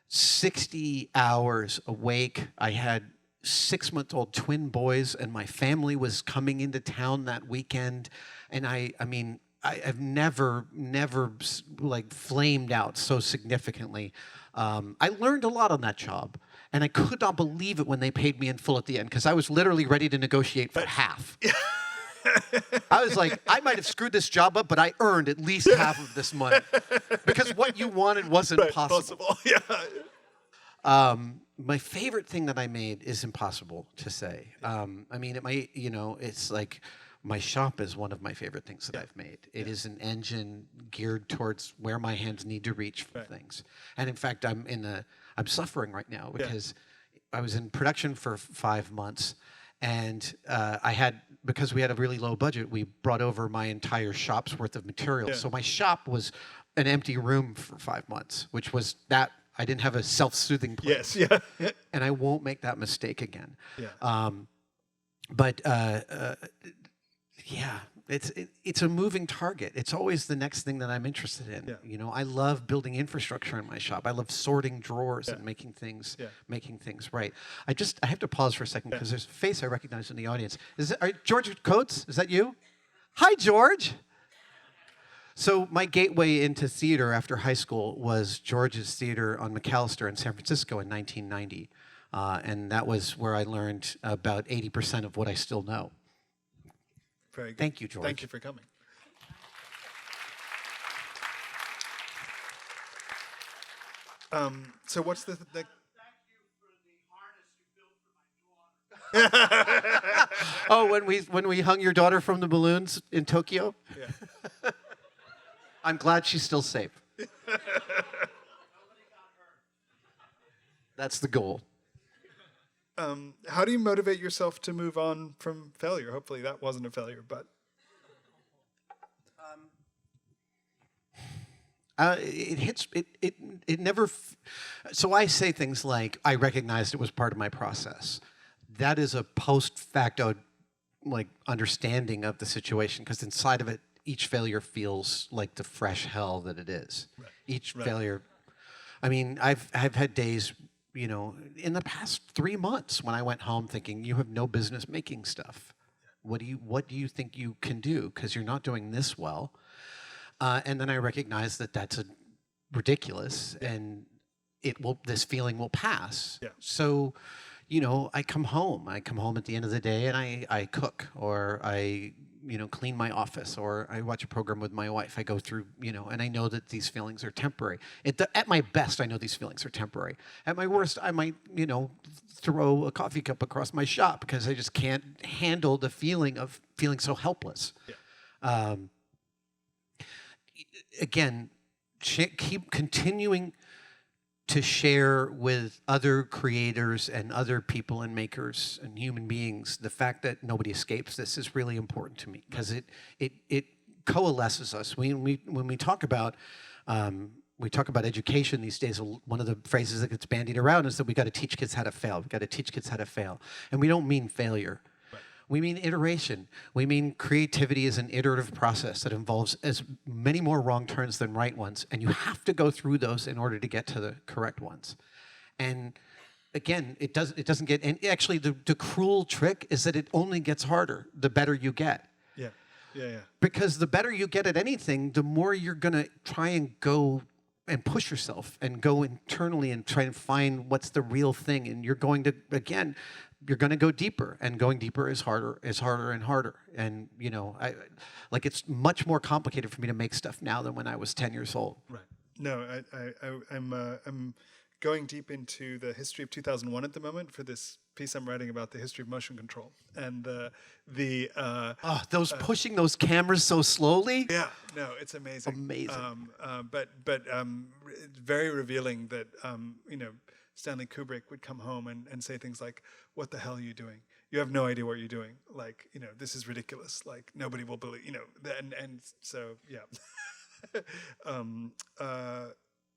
60 hours awake. I had 6-month-old twin boys, and my family was coming into town that weekend. And I've never like flamed out so significantly. I learned a lot on that job, and I could not believe it when they paid me in full at the end, because I was literally ready to negotiate for half. I was like, I might have screwed this job up, but I earned at least half of this money, because what you wanted wasn't possible. My favorite thing that I made is impossible to say. It's like my shop is one of my favorite things that I've made. It is an engine geared towards where my hands need to reach for things. And in fact, I'm suffering right now because I was in production for 5 months, and because we had a really low budget, we brought over my entire shop's worth of materials. So my shop was an empty room for 5 months, which was that. I didn't have a self-soothing place. And I won't make that mistake again. It's a moving target. It's always the next thing that I'm interested in. You know, I love building infrastructure in my shop. I love sorting drawers and making things right. I have to pause for a second because there's a face I recognize in the audience. George Coates? Is that you? Hi, George. So my gateway into theater after high school was George's Theater on McAllister in San Francisco in 1990. And that was where I learned about 80% of what I still know. Very good. Thank you, George. Thank you for coming. So what's the Thank you for the harness you built for my daughter. Oh, when we hung your daughter from the balloons in Tokyo? I'm glad she's still safe. That's the goal. How do you motivate yourself to move on from failure? Hopefully that wasn't a failure, but... It never... So I say things like, I recognized it was part of my process. That is a post-facto understanding of the situation, because inside of it, each failure feels like the fresh hell that it is. Each failure... I mean, I've had days... in the past 3 months when I went home thinking, you have no business making stuff. What do you think you can do? Because you're not doing this well. And then I recognize that that's ridiculous, and this feeling will pass. So, I come home. I come home at the end of the day and I cook, or I clean my office, or I watch a program with my wife. I go through, and I know that these feelings are temporary. At my best, I know these feelings are temporary. At my worst, I might, throw a coffee cup across my shop because I just can't handle the feeling of feeling so helpless. Again, keep continuing to share with other creators and other people and makers and human beings the fact that nobody escapes this is really important to me, because it coalesces us. When we talk about education these days, one of the phrases that gets bandied around is that we got to teach kids how to fail. We got to teach kids how to fail, and we don't mean failure. We mean iteration. We mean creativity is an iterative process that involves as many more wrong turns than right ones, and you have to go through those in order to get to the correct ones. And again, it doesn't get. And actually, the cruel trick is that it only gets harder the better you get. Because the better you get at anything, the more you're gonna try and go and push yourself and go internally and try and find what's the real thing. And you're going to you're going to go deeper, and going deeper is harder and harder. And it's much more complicated for me to make stuff now than when I was 10 years old. Right. No, I'm going deep into the history of 2001 at the moment for this piece I'm writing about the history of motion control, and those pushing those cameras so slowly. Yeah, no, it's amazing. Amazing. But very revealing that Stanley Kubrick would come home and say things like, "What the hell are you doing? you have no idea what you're doing. Like, this is ridiculous. Like, nobody will believe, and so, yeah.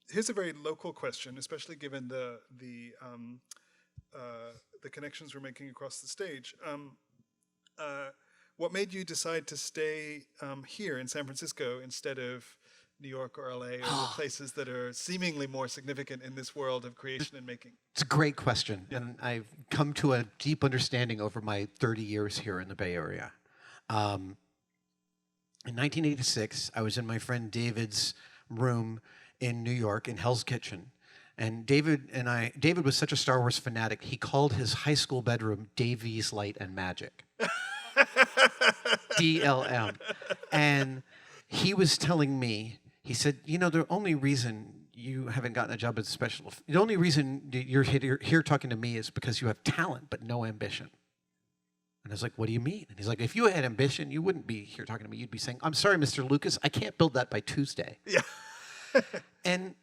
Here's a very local question, especially given the connections we're making across the stage. What made you decide to stay here in San Francisco instead of New York or LA or the places that are seemingly more significant in this world of creation and making? It's a great question, and I've come to a deep understanding over my 30 years here in the Bay Area. In 1986, I was in my friend David's room in New York in Hell's Kitchen. And David was such a Star Wars fanatic, he called his high school bedroom Davies Light and Magic. DLM. And he was telling me, he said, the only reason you haven't gotten a job as a special, the only reason you're here talking to me is because you have talent but no ambition. And I was like, what do you mean? And he's like, if you had ambition, you wouldn't be here talking to me. You'd be saying, I'm sorry, Mr. Lucas, I can't build that by Tuesday. Yeah. And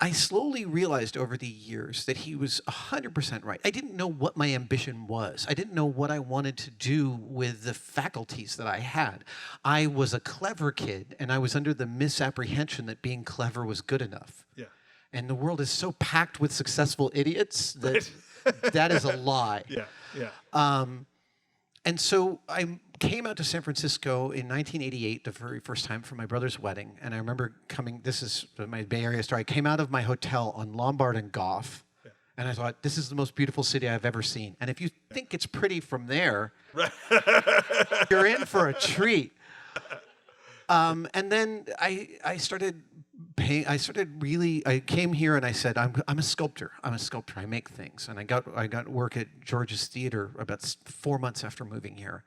I slowly realized over the years that he was 100% right. I didn't know what my ambition was. I didn't know what I wanted to do with the faculties that I had. I was a clever kid, and I was under the misapprehension that being clever was good enough. Yeah. And the world is so packed with successful idiots that that is a lie. Yeah, yeah. And so I came out to San Francisco in 1988, the very first time for my brother's wedding. And I remember coming, this is my Bay Area story. I came out of my hotel on Lombard and Gough, and I thought, this is the most beautiful city I've ever seen. And if you think it's pretty from there, you're in for a treat. And then I started I came here and I said, I'm a sculptor. I'm a sculptor. I make things. And I got work at George's Theater about 4 months after moving here.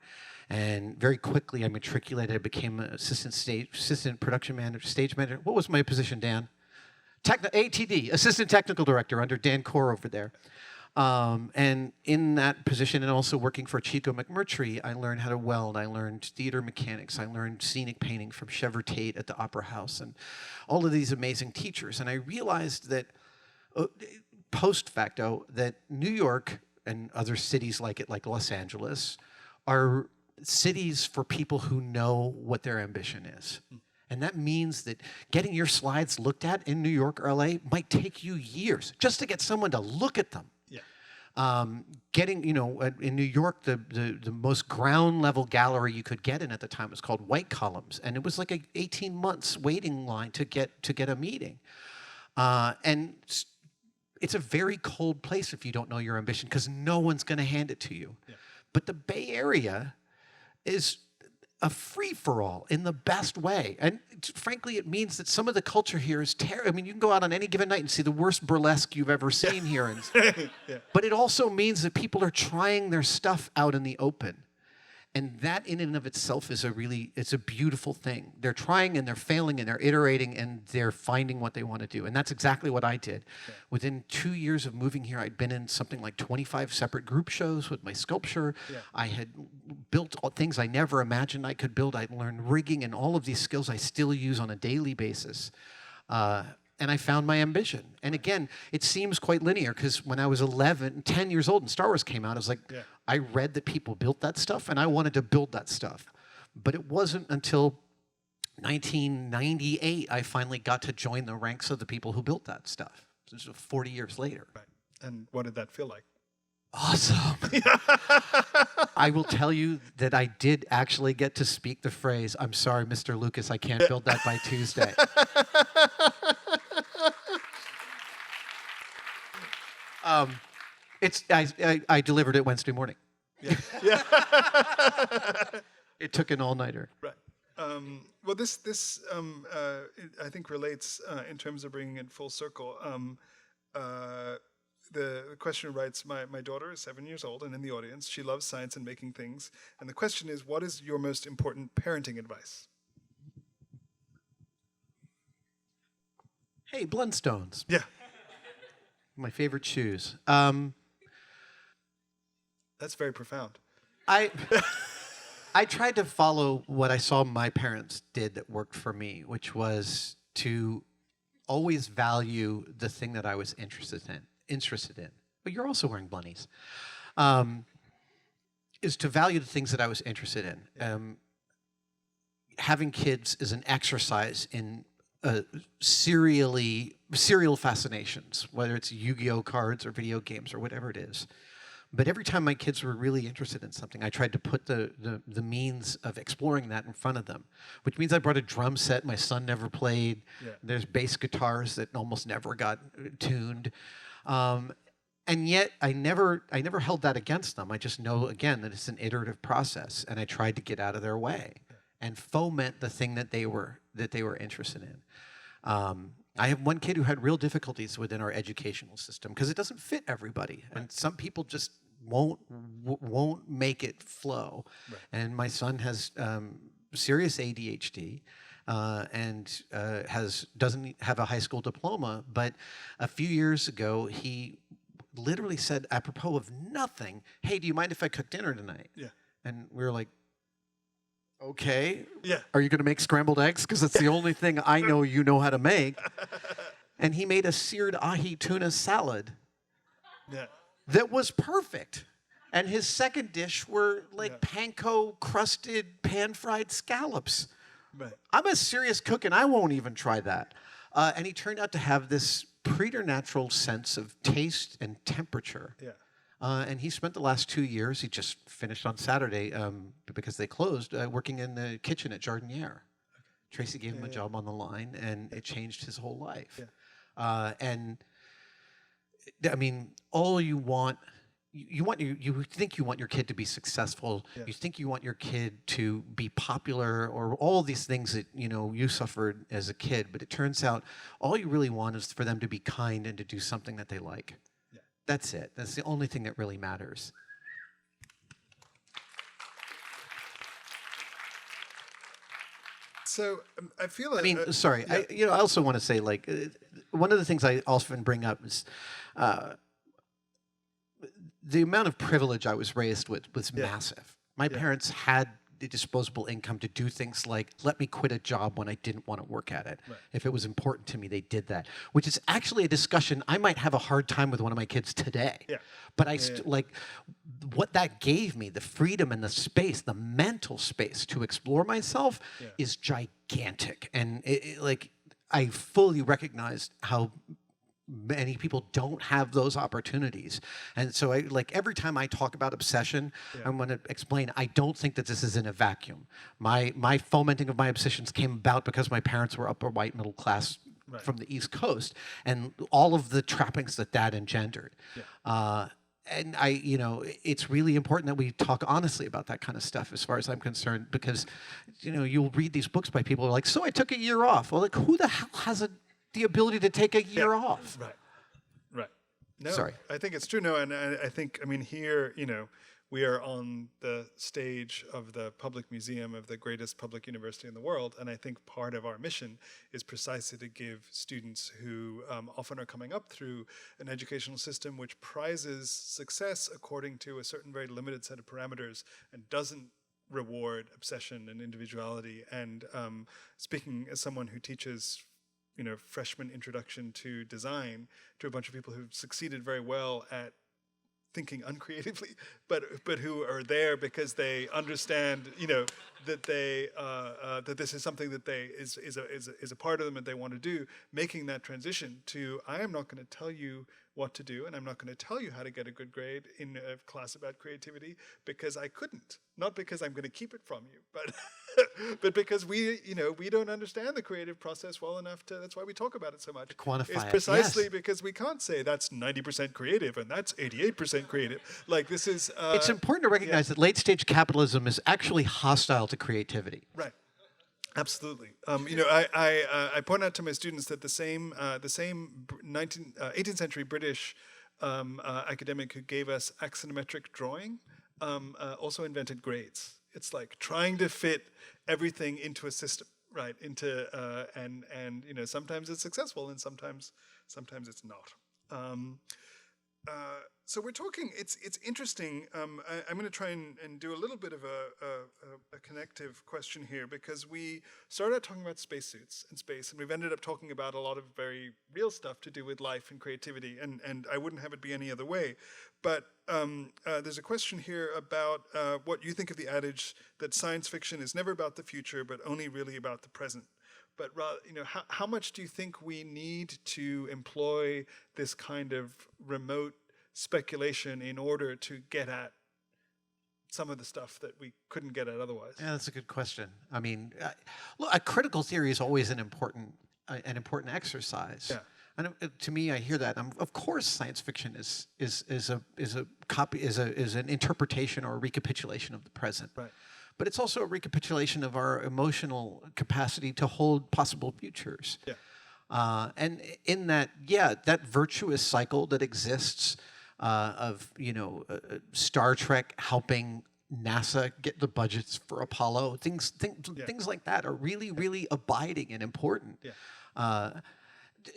And very quickly I matriculated. I became an assistant production manager, stage manager. What was my position, Dan? ATD, assistant technical director under Dan Core over there. And in that position, and also working for Chico McMurtry, I learned how to weld. I learned theater mechanics. I learned scenic painting from Chever Tate at the Opera House, and all of these amazing teachers. And I realized that, post facto, that New York and other cities like it, like Los Angeles, are cities for people who know what their ambition is. And that means that getting your slides looked at in New York or LA might take you years just to get someone to look at them. Getting, in New York, the most ground level gallery you could get in at the time was called White Columns, and it was like a 18 months waiting line to get a meeting. And it's a very cold place if you don't know your ambition, because no one's going to hand it to you. Yeah. But the Bay Area is a free-for-all in the best way. And frankly, it means that some of the culture here is terrible. I mean, you can go out on any given night and see the worst burlesque you've ever seen here. And, but it also means that people are trying their stuff out in the open. And that in and of itself is it's a beautiful thing. They're trying and they're failing and they're iterating and they're finding what they want to do. And that's exactly what I did. Yeah. Within 2 years of moving here, I'd been in something like 25 separate group shows with my sculpture. Yeah. I had built things I never imagined I could build. I'd learned rigging and all of these skills I still use on a daily basis. And I found my ambition. And again, it seems quite linear, because when I was 10 years old and Star Wars came out, I was like, yeah. I read that people built that stuff and I wanted to build that stuff. But it wasn't until 1998 I finally got to join the ranks of the people who built that stuff. So this was 40 years later. Right. And what did that feel like? Awesome. I will tell you that I did actually get to speak the phrase, I'm sorry, Mr. Lucas, I can't build that by Tuesday. I delivered it Wednesday morning. Yeah. Yeah. It took an all-nighter. Right. Well, this I think relates in terms of bringing it full circle. The questioner writes, my daughter is 7 years old and in the audience. She loves science and making things. And the question is, what is your most important parenting advice? Hey, Blundstones. Yeah. My favorite shoes. That's very profound. I tried to follow what I saw my parents did that worked for me, which was to always value the thing that I was interested in. But you're also wearing bunnies. is to value the things that I was interested in. Having kids is an exercise in serial fascinations, whether it's Yu-Gi-Oh cards or video games or whatever it is. But every time my kids were really interested in something, I tried to put the means of exploring that in front of them, which means I brought a drum set my son never played. Yeah. There's bass guitars that almost never got tuned. And yet I never held that against them. I just know, again, that it's an iterative process, and I tried to get out of their way and foment the thing that they were interested in. I have one kid who had real difficulties within our educational system because it doesn't fit everybody, and some people just won't make it flow. Right. And my son has serious ADHD. And doesn't have a high school diploma, but a few years ago he literally said, apropos of nothing, "Hey, do you mind if I cook dinner tonight?" Yeah. And we were like, "Okay. Yeah. Are you going to make scrambled eggs? Because it's the only thing I know you know how to make." And he made a seared ahi tuna salad. Yeah. That was perfect. And his second dish were like panko crusted pan-fried scallops. Right. I'm a serious cook, and I won't even try that. And he turned out to have this preternatural sense of taste and temperature. Yeah. And he spent the last 2 years, he just finished on Saturday because they closed, working in the kitchen at Jardiniere. Okay. Tracy gave him a job on the line, and it changed his whole life. Yeah. And I mean, all you want... You think you want your kid to be successful. Yeah. You think you want your kid to be popular, or all these things that you suffered as a kid. But it turns out all you really want is for them to be kind and to do something that they like. Yeah. That's it. That's the only thing that really matters. So I feel like... I mean, sorry. Yeah. I also want to say, like, one of the things I often bring up is... the amount of privilege I was raised with was massive. My parents had the disposable income to do things like let me quit a job when I didn't want to work at it. Right. If it was important to me, they did that, which is actually a discussion I might have a hard time with one of my kids today. Yeah. But like what that gave me, the freedom and the space, the mental space to explore myself is gigantic. And I fully recognized how many people don't have those opportunities. And so every time I talk about obsession, I'm going to explain, I don't think that this is in a vacuum. My fomenting of my obsessions came about because my parents were upper white middle class from the East Coast, and all of the trappings that engendered. Yeah. And it's really important that we talk honestly about that kind of stuff as far as I'm concerned, because, you'll read these books by people who are like, so I took a year off. Well, like, who the hell has the ability to take a year off? Right. No, sorry. I think it's true. No, and I think, here, we are on the stage of the public museum of the greatest public university in the world, and I think part of our mission is precisely to give students who often are coming up through an educational system which prizes success according to a certain very limited set of parameters and doesn't reward obsession and individuality. And speaking as someone who teaches freshman introduction to design to a bunch of people who've succeeded very well at thinking uncreatively, but who are there because they understand, that they that this is something that is a part of them and they want to do. Making that transition to, I am not going to tell you what to do, and I'm not going to tell you how to get a good grade in a class about creativity because I couldn't. Not because I'm going to keep it from you, but but because we don't understand the creative process well enough to. That's why we talk about it so much. To quantify it's precisely because we can't say that's 90% creative and that's 88% creative. Like this is. It's important to recognize that late stage capitalism is actually hostile to creativity. Right. Absolutely. I point out to my students that the same 18th century British academic who gave us axonometric drawing also invented grades. It's like trying to fit everything into a system, right? And sometimes it's successful and sometimes it's not. So we're talking. It's interesting. I'm going to try and do a little bit of a connective question here, because we started out talking about spacesuits and space, and we've ended up talking about a lot of very real stuff to do with life and creativity. And I wouldn't have it be any other way. But there's a question here about what you think of the adage that science fiction is never about the future, but only really about the present. But how much do you think we need to employ this kind of remote speculation in order to get at some of the stuff that we couldn't get at otherwise? Yeah, that's a good question. I mean, look, a critical theory is always an important exercise. Yeah. And to me, I hear that. Of course, science fiction is an interpretation or a recapitulation of the present. Right. But it's also a recapitulation of our emotional capacity to hold possible futures. Yeah. And in that, that virtuous cycle that exists of Star Trek helping NASA get the budgets for Apollo, things like that are really, really abiding and important. Yeah.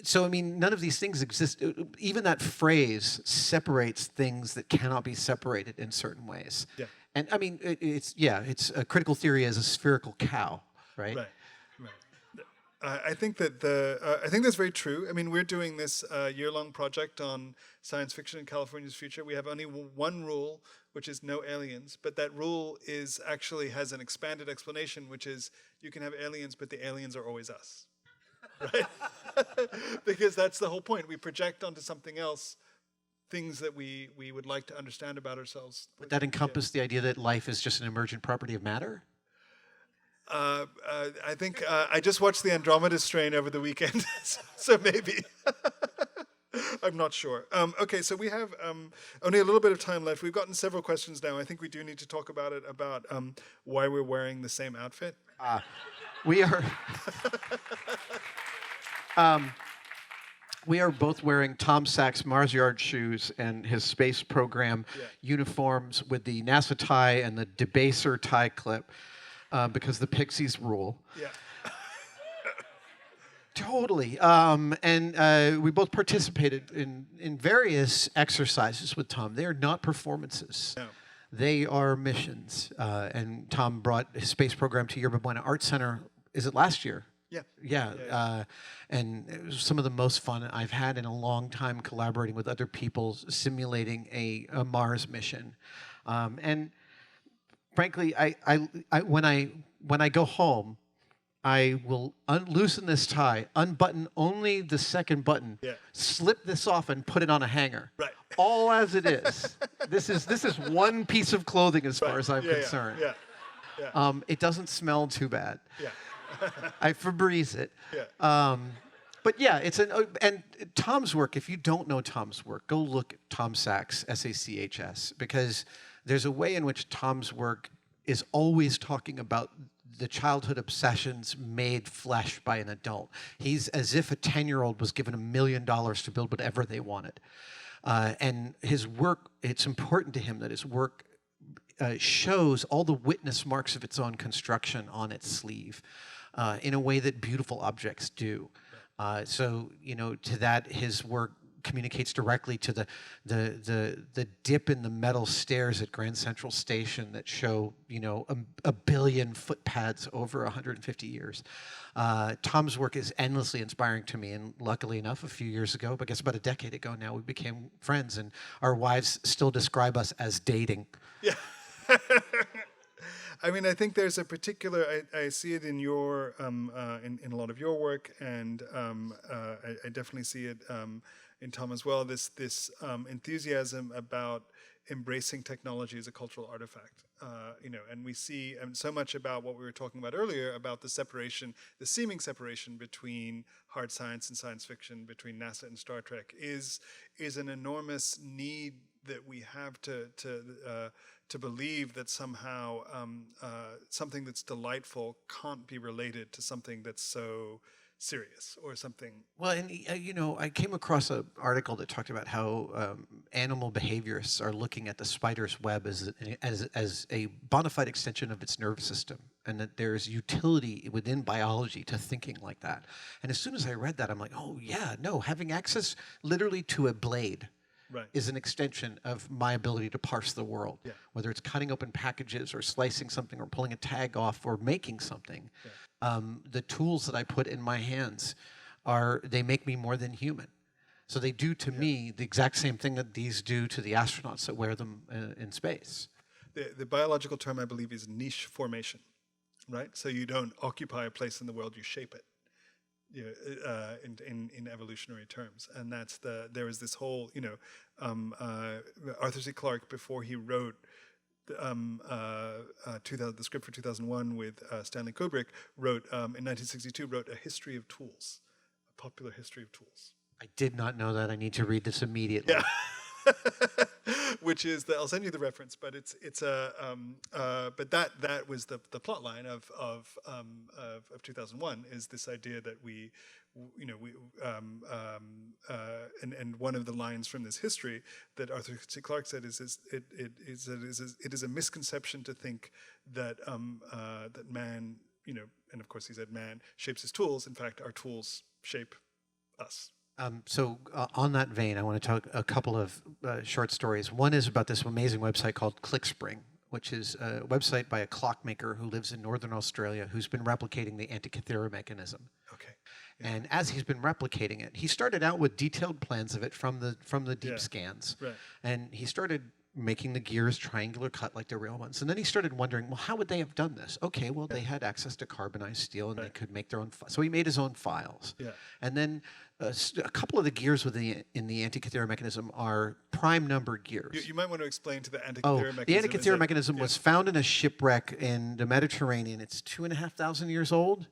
So, I mean, none of these things exist. Even that phrase separates things that cannot be separated in certain ways. Yeah. And I mean, it's a critical theory as a spherical cow, right? Right. I think that I think that's very true. I mean, we're doing this year-long project on science fiction in California's future. We have only one rule, which is no aliens. But that rule actually has an expanded explanation, which is you can have aliens, but the aliens are always us. Right? Because that's the whole point. We project onto something else things that we would like to understand about ourselves. Would that encompass the idea that life is just an emergent property of matter? I think I just watched the Andromeda Strain over the weekend, so maybe. I'm not sure. Okay, so we have only a little bit of time left. We've gotten several questions now. I think we do need to talk about why we're wearing the same outfit. We are. We are both wearing Tom Sachs Mars Yard shoes and his space program uniforms with the NASA tie and the debaser tie clip because the Pixies rule. Yeah. Totally. And we both participated in various exercises with Tom. They are not performances. No. They are missions. And Tom brought his space program to Yerba Buena Arts Center. Is it last year? Yeah. Yeah. And it was some of the most fun I've had in a long time collaborating with other people simulating a Mars mission. And frankly, when I go home, I will loosen this tie, unbutton only the second button, slip this off, and put it on a hanger. Right. All as it is. This is one piece of clothing as far as I'm concerned. Yeah. It doesn't smell too bad. Yeah. I Febreze it. Yeah. But yeah, and Tom's work, if you don't know Tom's work, go look at Tom Sachs, S-A-C-H-S, because there's a way in which Tom's work is always talking about the childhood obsessions made flesh by an adult. He's as if a 10-year-old was given $1 million to build whatever they wanted. And his work, it's important to him that his work shows all the witness marks of its own construction on its sleeve in a way that beautiful objects do. So, to that, his work communicates directly to the dip in the metal stairs at Grand Central Station that show, a billion footpads over 150 years. Tom's work is endlessly inspiring to me, and luckily enough, a few years ago, I guess about a decade ago now, we became friends, and our wives still describe us as dating. Yeah. I mean, I think there's a particular. I see it in your in a lot of your work, and I definitely see it in Tom as well. This enthusiasm about embracing technology as a cultural artifact, and we see so much about what we were talking about earlier about the separation, the seeming separation between hard science and science fiction, between NASA and Star Trek, is an enormous need that we have to believe that somehow something that's delightful can't be related to something that's so serious or something. Well, and I came across an article that talked about how animal behaviorists are looking at the spider's web as a bona fide extension of its nervous system, and that there's utility within biology to thinking like that. And as soon as I read that, I'm like, oh yeah, no, having access literally to a blade. is an extension of my ability to parse the world. Yeah. Whether it's cutting open packages or slicing something or pulling a tag off or making something, the tools that I put in my hands they make me more than human. So they do to me the exact same thing that these do to the astronauts that wear them in space. The biological term, I believe, is niche formation, right? So you don't occupy a place in the world, you shape it, in evolutionary terms. And there is this whole, Arthur C. Clarke, before he wrote the script for 2001 with Stanley Kubrick, wrote, in 1962, wrote A History of Tools, a popular history of tools. I did not know that. I need to read this immediately. Yeah. Which is I'll send you the reference, but but that was the plot line of 2001, is this idea that and one of the lines from this history that Arthur C. Clarke said is it is a misconception to think that that man, and of course he said man shapes his tools. In fact, our tools shape us. On that vein, I want to talk a couple of short stories. One is about this amazing website called ClickSpring, which is a website by a clockmaker who lives in northern Australia who's been replicating the Antikythera mechanism. Okay. Yeah. And as he's been replicating it, he started out with detailed plans of it from the deep scans. Right. And he started making the gears triangular cut like the real ones. And then he started wondering, well, how would they have done this? Okay, well, they had access to carbonized steel and they could make their own so he made his own files. Yeah. And then a couple of the gears in the Antikythera mechanism are prime number gears. You might want to explain to the Antikythera mechanism. The Antikythera mechanism was found in a shipwreck in the Mediterranean. It's 2,500 years old.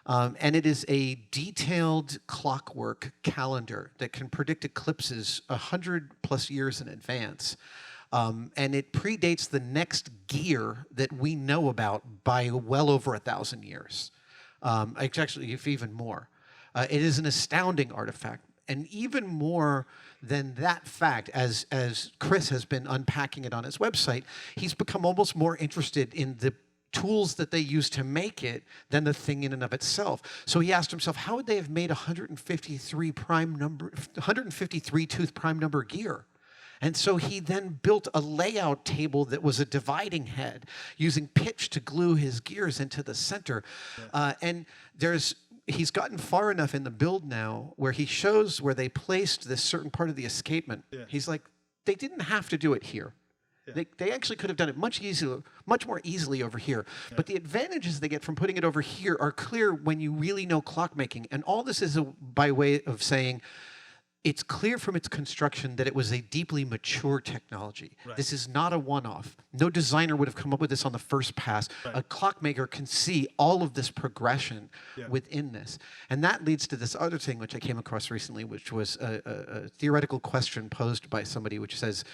And it is a detailed clockwork calendar that can predict eclipses 100+ years in advance. And it predates the next gear that we know about by well over 1,000 years. Actually, if even more. It is an astounding artifact. And even more than that fact, as Chris has been unpacking it on his website, he's become almost more interested in the tools that they use to make it than the thing in and of itself. So he asked himself, how would they have made 153 tooth prime number gear? And so he then built a layout table that was a dividing head using pitch to glue his gears into the center. And he's gotten far enough in the build now where he shows where they placed this certain part of the escapement. Yeah. He's like, they didn't have to do it here. Yeah. They actually could have done it much more easily over here. Yeah. But the advantages they get from putting it over here are clear when you really know clockmaking. And all this is by way of saying, it's clear from its construction that it was a deeply mature technology. Right. This is not a one-off. No designer would have come up with this on the first pass. Right. A clockmaker can see all of this progression within this. And that leads to this other thing which I came across recently, which was a theoretical question posed by somebody which says,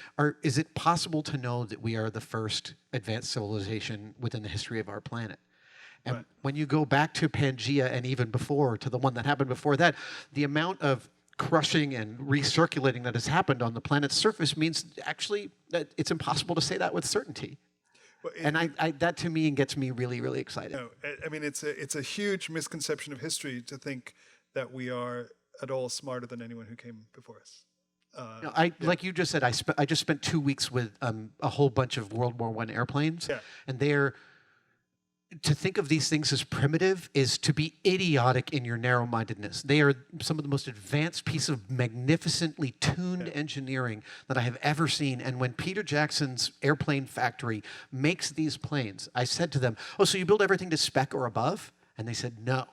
is it possible to know that we are the first advanced civilization within the history of our planet? And when you go back to Pangea and even before, to the one that happened before that, the amount of crushing and recirculating that has happened on the planet's surface means actually that it's impossible to say that with certainty. Well, and that to me gets me really, really excited. No, I mean, it's a huge misconception of history to think that we are at all smarter than anyone who came before us. Like you just said, I just spent 2 weeks with a whole bunch of World War I airplanes, and to think of these things as primitive is to be idiotic in your narrow-mindedness. They are some of the most advanced piece of magnificently tuned engineering that I have ever seen. And when Peter Jackson's airplane factory makes these planes, I said to them, oh, so you build everything to spec or above? And they said, no.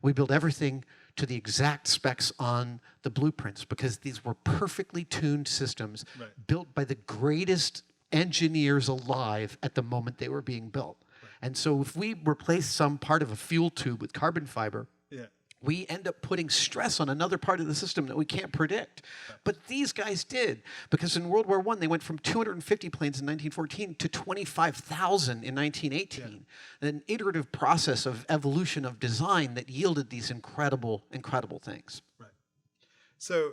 We build everything to the exact specs on the blueprints because these were perfectly tuned systems built by the greatest engineers alive at the moment they were being built. And so if we replace some part of a fuel tube with carbon fiber, we end up putting stress on another part of the system that we can't predict. But these guys did, because in World War I, they went from 250 planes in 1914 to 25,000 in 1918. An iterative process of evolution of design that yielded these incredible, incredible things. Right. So,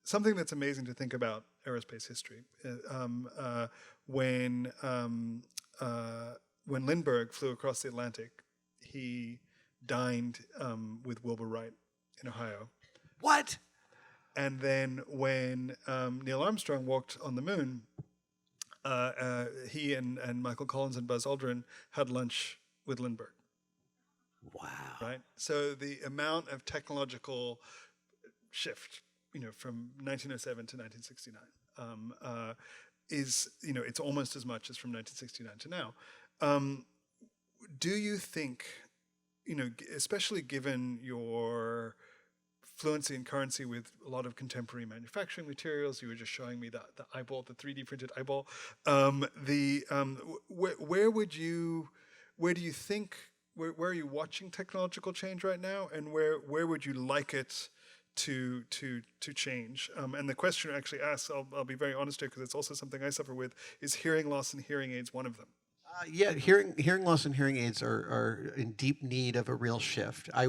something that's amazing to think about aerospace history, when Lindbergh flew across the Atlantic, he dined with Wilbur Wright in Ohio. What? And then when Neil Armstrong walked on the moon, he and Michael Collins and Buzz Aldrin had lunch with Lindbergh. Wow. Right? So the amount of technological shift, from 1907 to 1969 is, it's almost as much as from 1969 to now. Do you think, especially given your fluency and currency with a lot of contemporary manufacturing materials, you were just showing me the eyeball, the 3D printed eyeball. Where do you think, where are you watching technological change right now, and where would you like it to change? And the question actually asks, I'll be very honest here because it's also something I suffer with, is hearing loss and hearing aids one of them? Yeah, hearing loss and hearing aids are in deep need of a real shift. I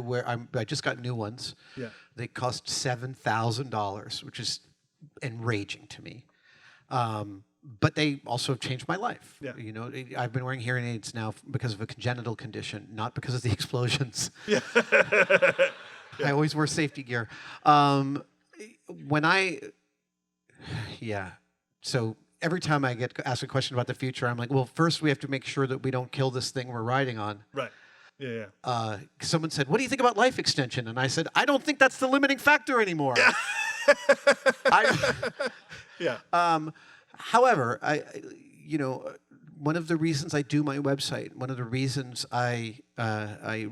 just got new ones. Yeah. They cost $7,000, which is enraging to me. But they also have changed my life. Yeah. I've been wearing hearing aids now because of a congenital condition, not because of the explosions. Yeah. I always wear safety gear. So every time I get asked a question about the future, I'm like, well, first we have to make sure that we don't kill this thing we're riding on. Right. Yeah. Someone said, what do you think about life extension? And I said, I don't think that's the limiting factor anymore. Yeah. However, one of the reasons I do my website, one of the reasons I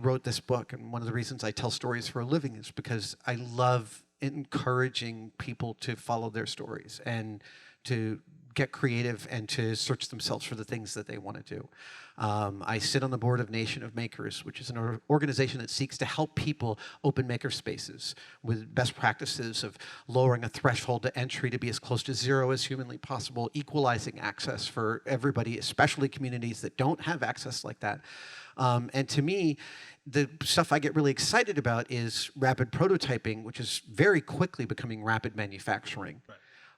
wrote this book, and one of the reasons I tell stories for a living is because I love encouraging people to follow their stories and to get creative and to search themselves for the things that they want to do. I sit on the board of Nation of Makers, which is an organization that seeks to help people open maker spaces with best practices of lowering a threshold to entry to be as close to zero as humanly possible, equalizing access for everybody, especially communities that don't have access like that. And to me, the stuff I get really excited about is rapid prototyping, which is very quickly becoming rapid manufacturing.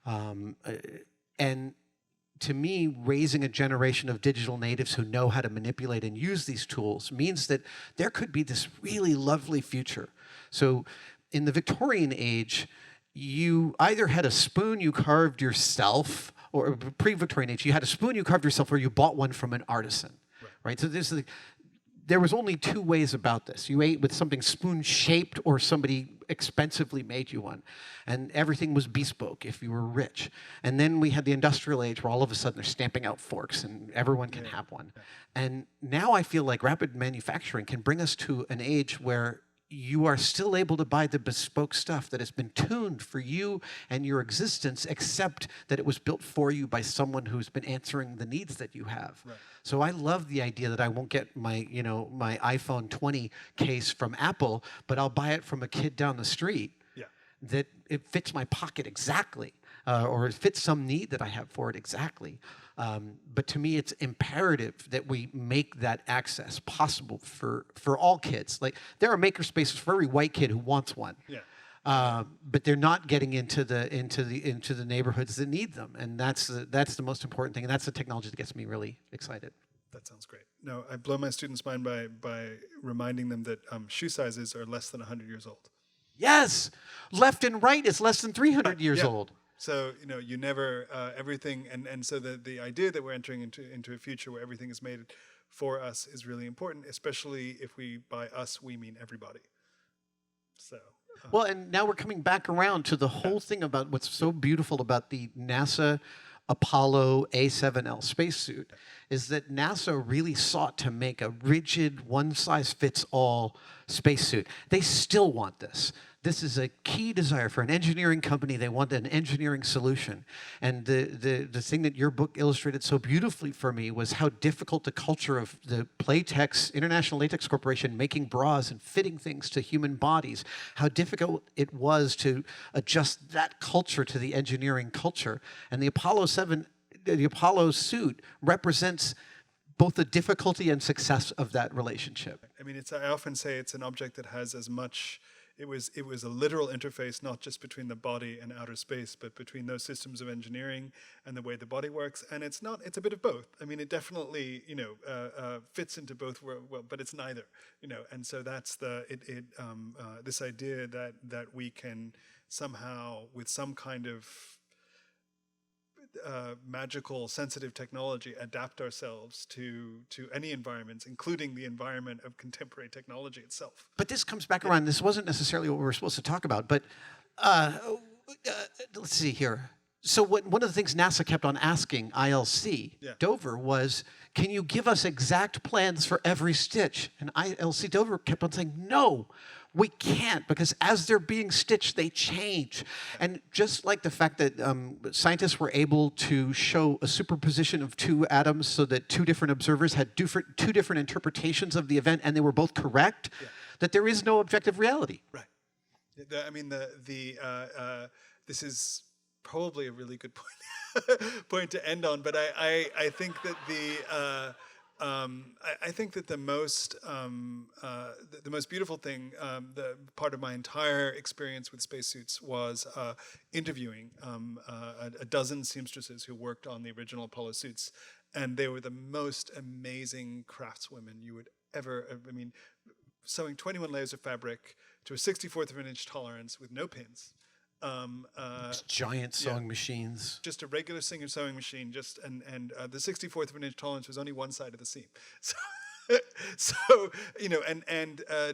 Right. And to me, raising a generation of digital natives who know how to manipulate and use these tools means that there could be this really lovely future. So in the Victorian age, you either had a spoon you carved yourself, or pre-Victorian age, you had a spoon you carved yourself, or you bought one from an artisan, right? So there was only two ways about this. You ate with something spoon-shaped, or somebody expensively made you one. And everything was bespoke if you were rich. And then we had the industrial age where all of a sudden they're stamping out forks and everyone can have one. And now I feel like rapid manufacturing can bring us to an age where you are still able to buy the bespoke stuff that has been tuned for you and your existence, except that it was built for you by someone who's been answering the needs that you have. Right. So I love the idea that I won't get my, my iPhone 20 case from Apple, but I'll buy it from a kid down the street. Yeah. That it fits my pocket exactly, or it fits some need that I have for it exactly. But to me, it's imperative that we make that access possible for all kids. Like, there are maker spaces for every white kid who wants one. Yeah. But they're not getting into the neighborhoods that need them, and that's the most important thing, and that's the technology that gets me really excited. That sounds great. No, I blow my students' mind by reminding them that shoe sizes are less than 100 years old. Yes, left and right is less than 300 years old. So, you never, everything, and so the idea that we're entering into a future where everything is made for us is really important, especially if by us, we mean everybody. So. Well, and now we're coming back around to the whole thing about what's so beautiful about the NASA Apollo A7L spacesuit is that NASA really sought to make a rigid, one-size-fits-all spacesuit. They still want this. This is a key desire for an engineering company. They want an engineering solution. And the thing that your book illustrated so beautifully for me was how difficult the culture of the Playtex, International Latex Corporation, making bras and fitting things to human bodies, how difficult it was to adjust that culture to the engineering culture. And the Apollo suit represents both the difficulty and success of that relationship. I mean, I often say it's an object that has as much. It was a literal interface, not just between the body and outer space, but between those systems of engineering and the way the body works. And it's a bit of both. I mean, it definitely, fits into both, but it's neither, And so that's this idea that we can somehow with some kind of magical, sensitive technology, adapt ourselves to any environments, including the environment of contemporary technology itself. But this comes back around. This wasn't necessarily what we were supposed to talk about, but let's see here. So one of the things NASA kept on asking ILC Dover was, can you give us exact plans for every stitch? And ILC Dover kept on saying, no, we can't, because as they're being stitched, they change. And just like the fact that scientists were able to show a superposition of two atoms so that two different observers had two different interpretations of the event and they were both correct, that there is no objective reality. Right. I mean, this is probably a really good point to end on, but I think that I think that the most beautiful thing, the part of my entire experience with spacesuits was interviewing a dozen seamstresses who worked on the original Apollo suits, and they were the most amazing craftswomen you would ever. I mean, sewing 21 layers of fabric to a 64th of an inch tolerance with no pins. Giant sewing machines. Just a regular Singer sewing machine. And the 64th of an inch tolerance was only one side of the seam. So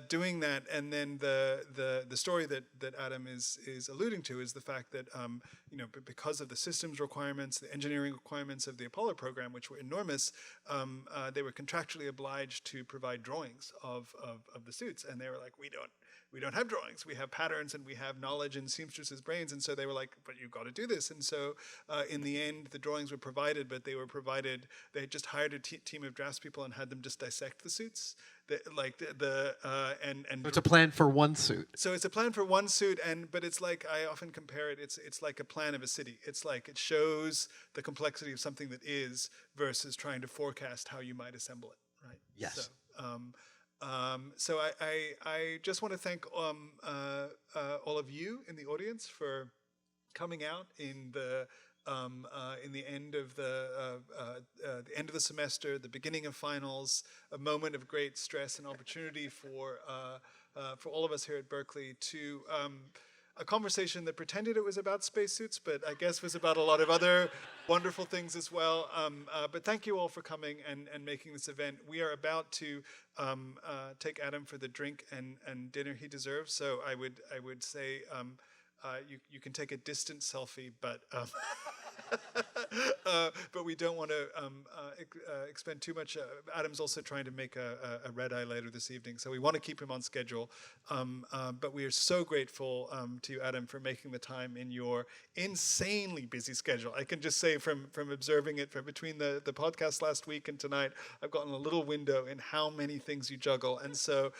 doing that, and then the story that Adam is alluding to is the fact that because of the systems requirements, the engineering requirements of the Apollo program, which were enormous, they were contractually obliged to provide drawings of the suits, and they were like, we don't have drawings. We have patterns and we have knowledge in seamstresses' brains. And so they were like, but you've got to do this. And so in the end, the drawings were provided, but they had just hired a team of draftspeople and had them just dissect the suits. It's a plan for one suit. So it's a plan for one suit, but it's like, I often compare it, it's like a plan of a city. It's like it shows the complexity of something that is versus trying to forecast how you might assemble it, right? Yes. So I just want to thank all of you in the audience for coming out in the end of the end of the semester, the beginning of finals, a moment of great stress and opportunity for all of us here at Berkeley to a conversation that pretended it was about spacesuits, but I guess was about a lot of other wonderful things as well. But thank you all for coming and making this event. We are about to take Adam for the drink and dinner he deserves. So I would say you can take a distant selfie, but but we don't want to expend too much. Adam's also trying to make a red eye later this evening, so we want to keep him on schedule. But we are so grateful to you, Adam, for making the time in your insanely busy schedule. I can just say from observing it from between the podcast last week and tonight, I've gotten a little window in how many things you juggle, and so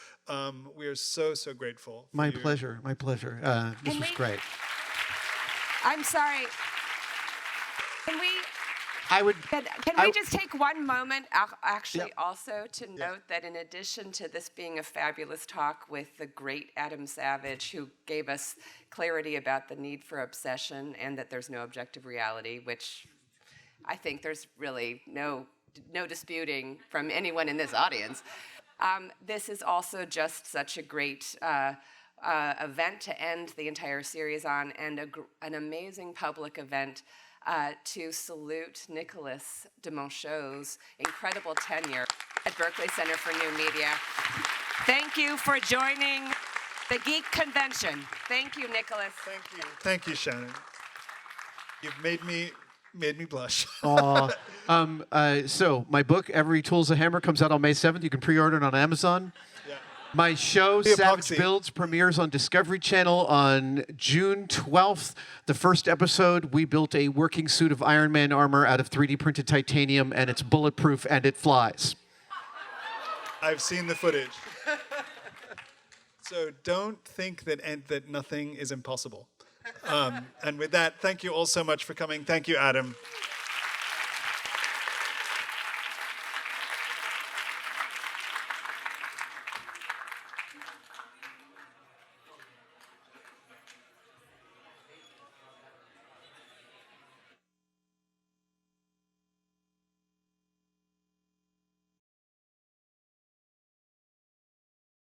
we are so grateful. My pleasure. This was great. I'm sorry. Can we just take one moment also to note that in addition to this being a fabulous talk with the great Adam Savage, who gave us clarity about the need for obsession and that there's no objective reality, which I think there's really no disputing from anyone in this audience. This is also just such a great event to end the entire series on, and an amazing public event to salute Nicholas de Monchaux's incredible tenure at Berkeley Center for New Media. Thank you for joining the Geek Convention. Thank you, Nicholas. Thank you, Shannon. You've made me blush. So my book, Every Tool's a Hammer, comes out on May 7th. You can pre-order it on Amazon. Yeah. My show, Savage Builds, premieres on Discovery Channel on June 12th. The first episode, we built a working suit of Iron Man armor out of 3D printed titanium, and it's bulletproof and it flies. I've seen the footage. So don't think that nothing is impossible. And with that, thank you all so much for coming. Thank you, Adam.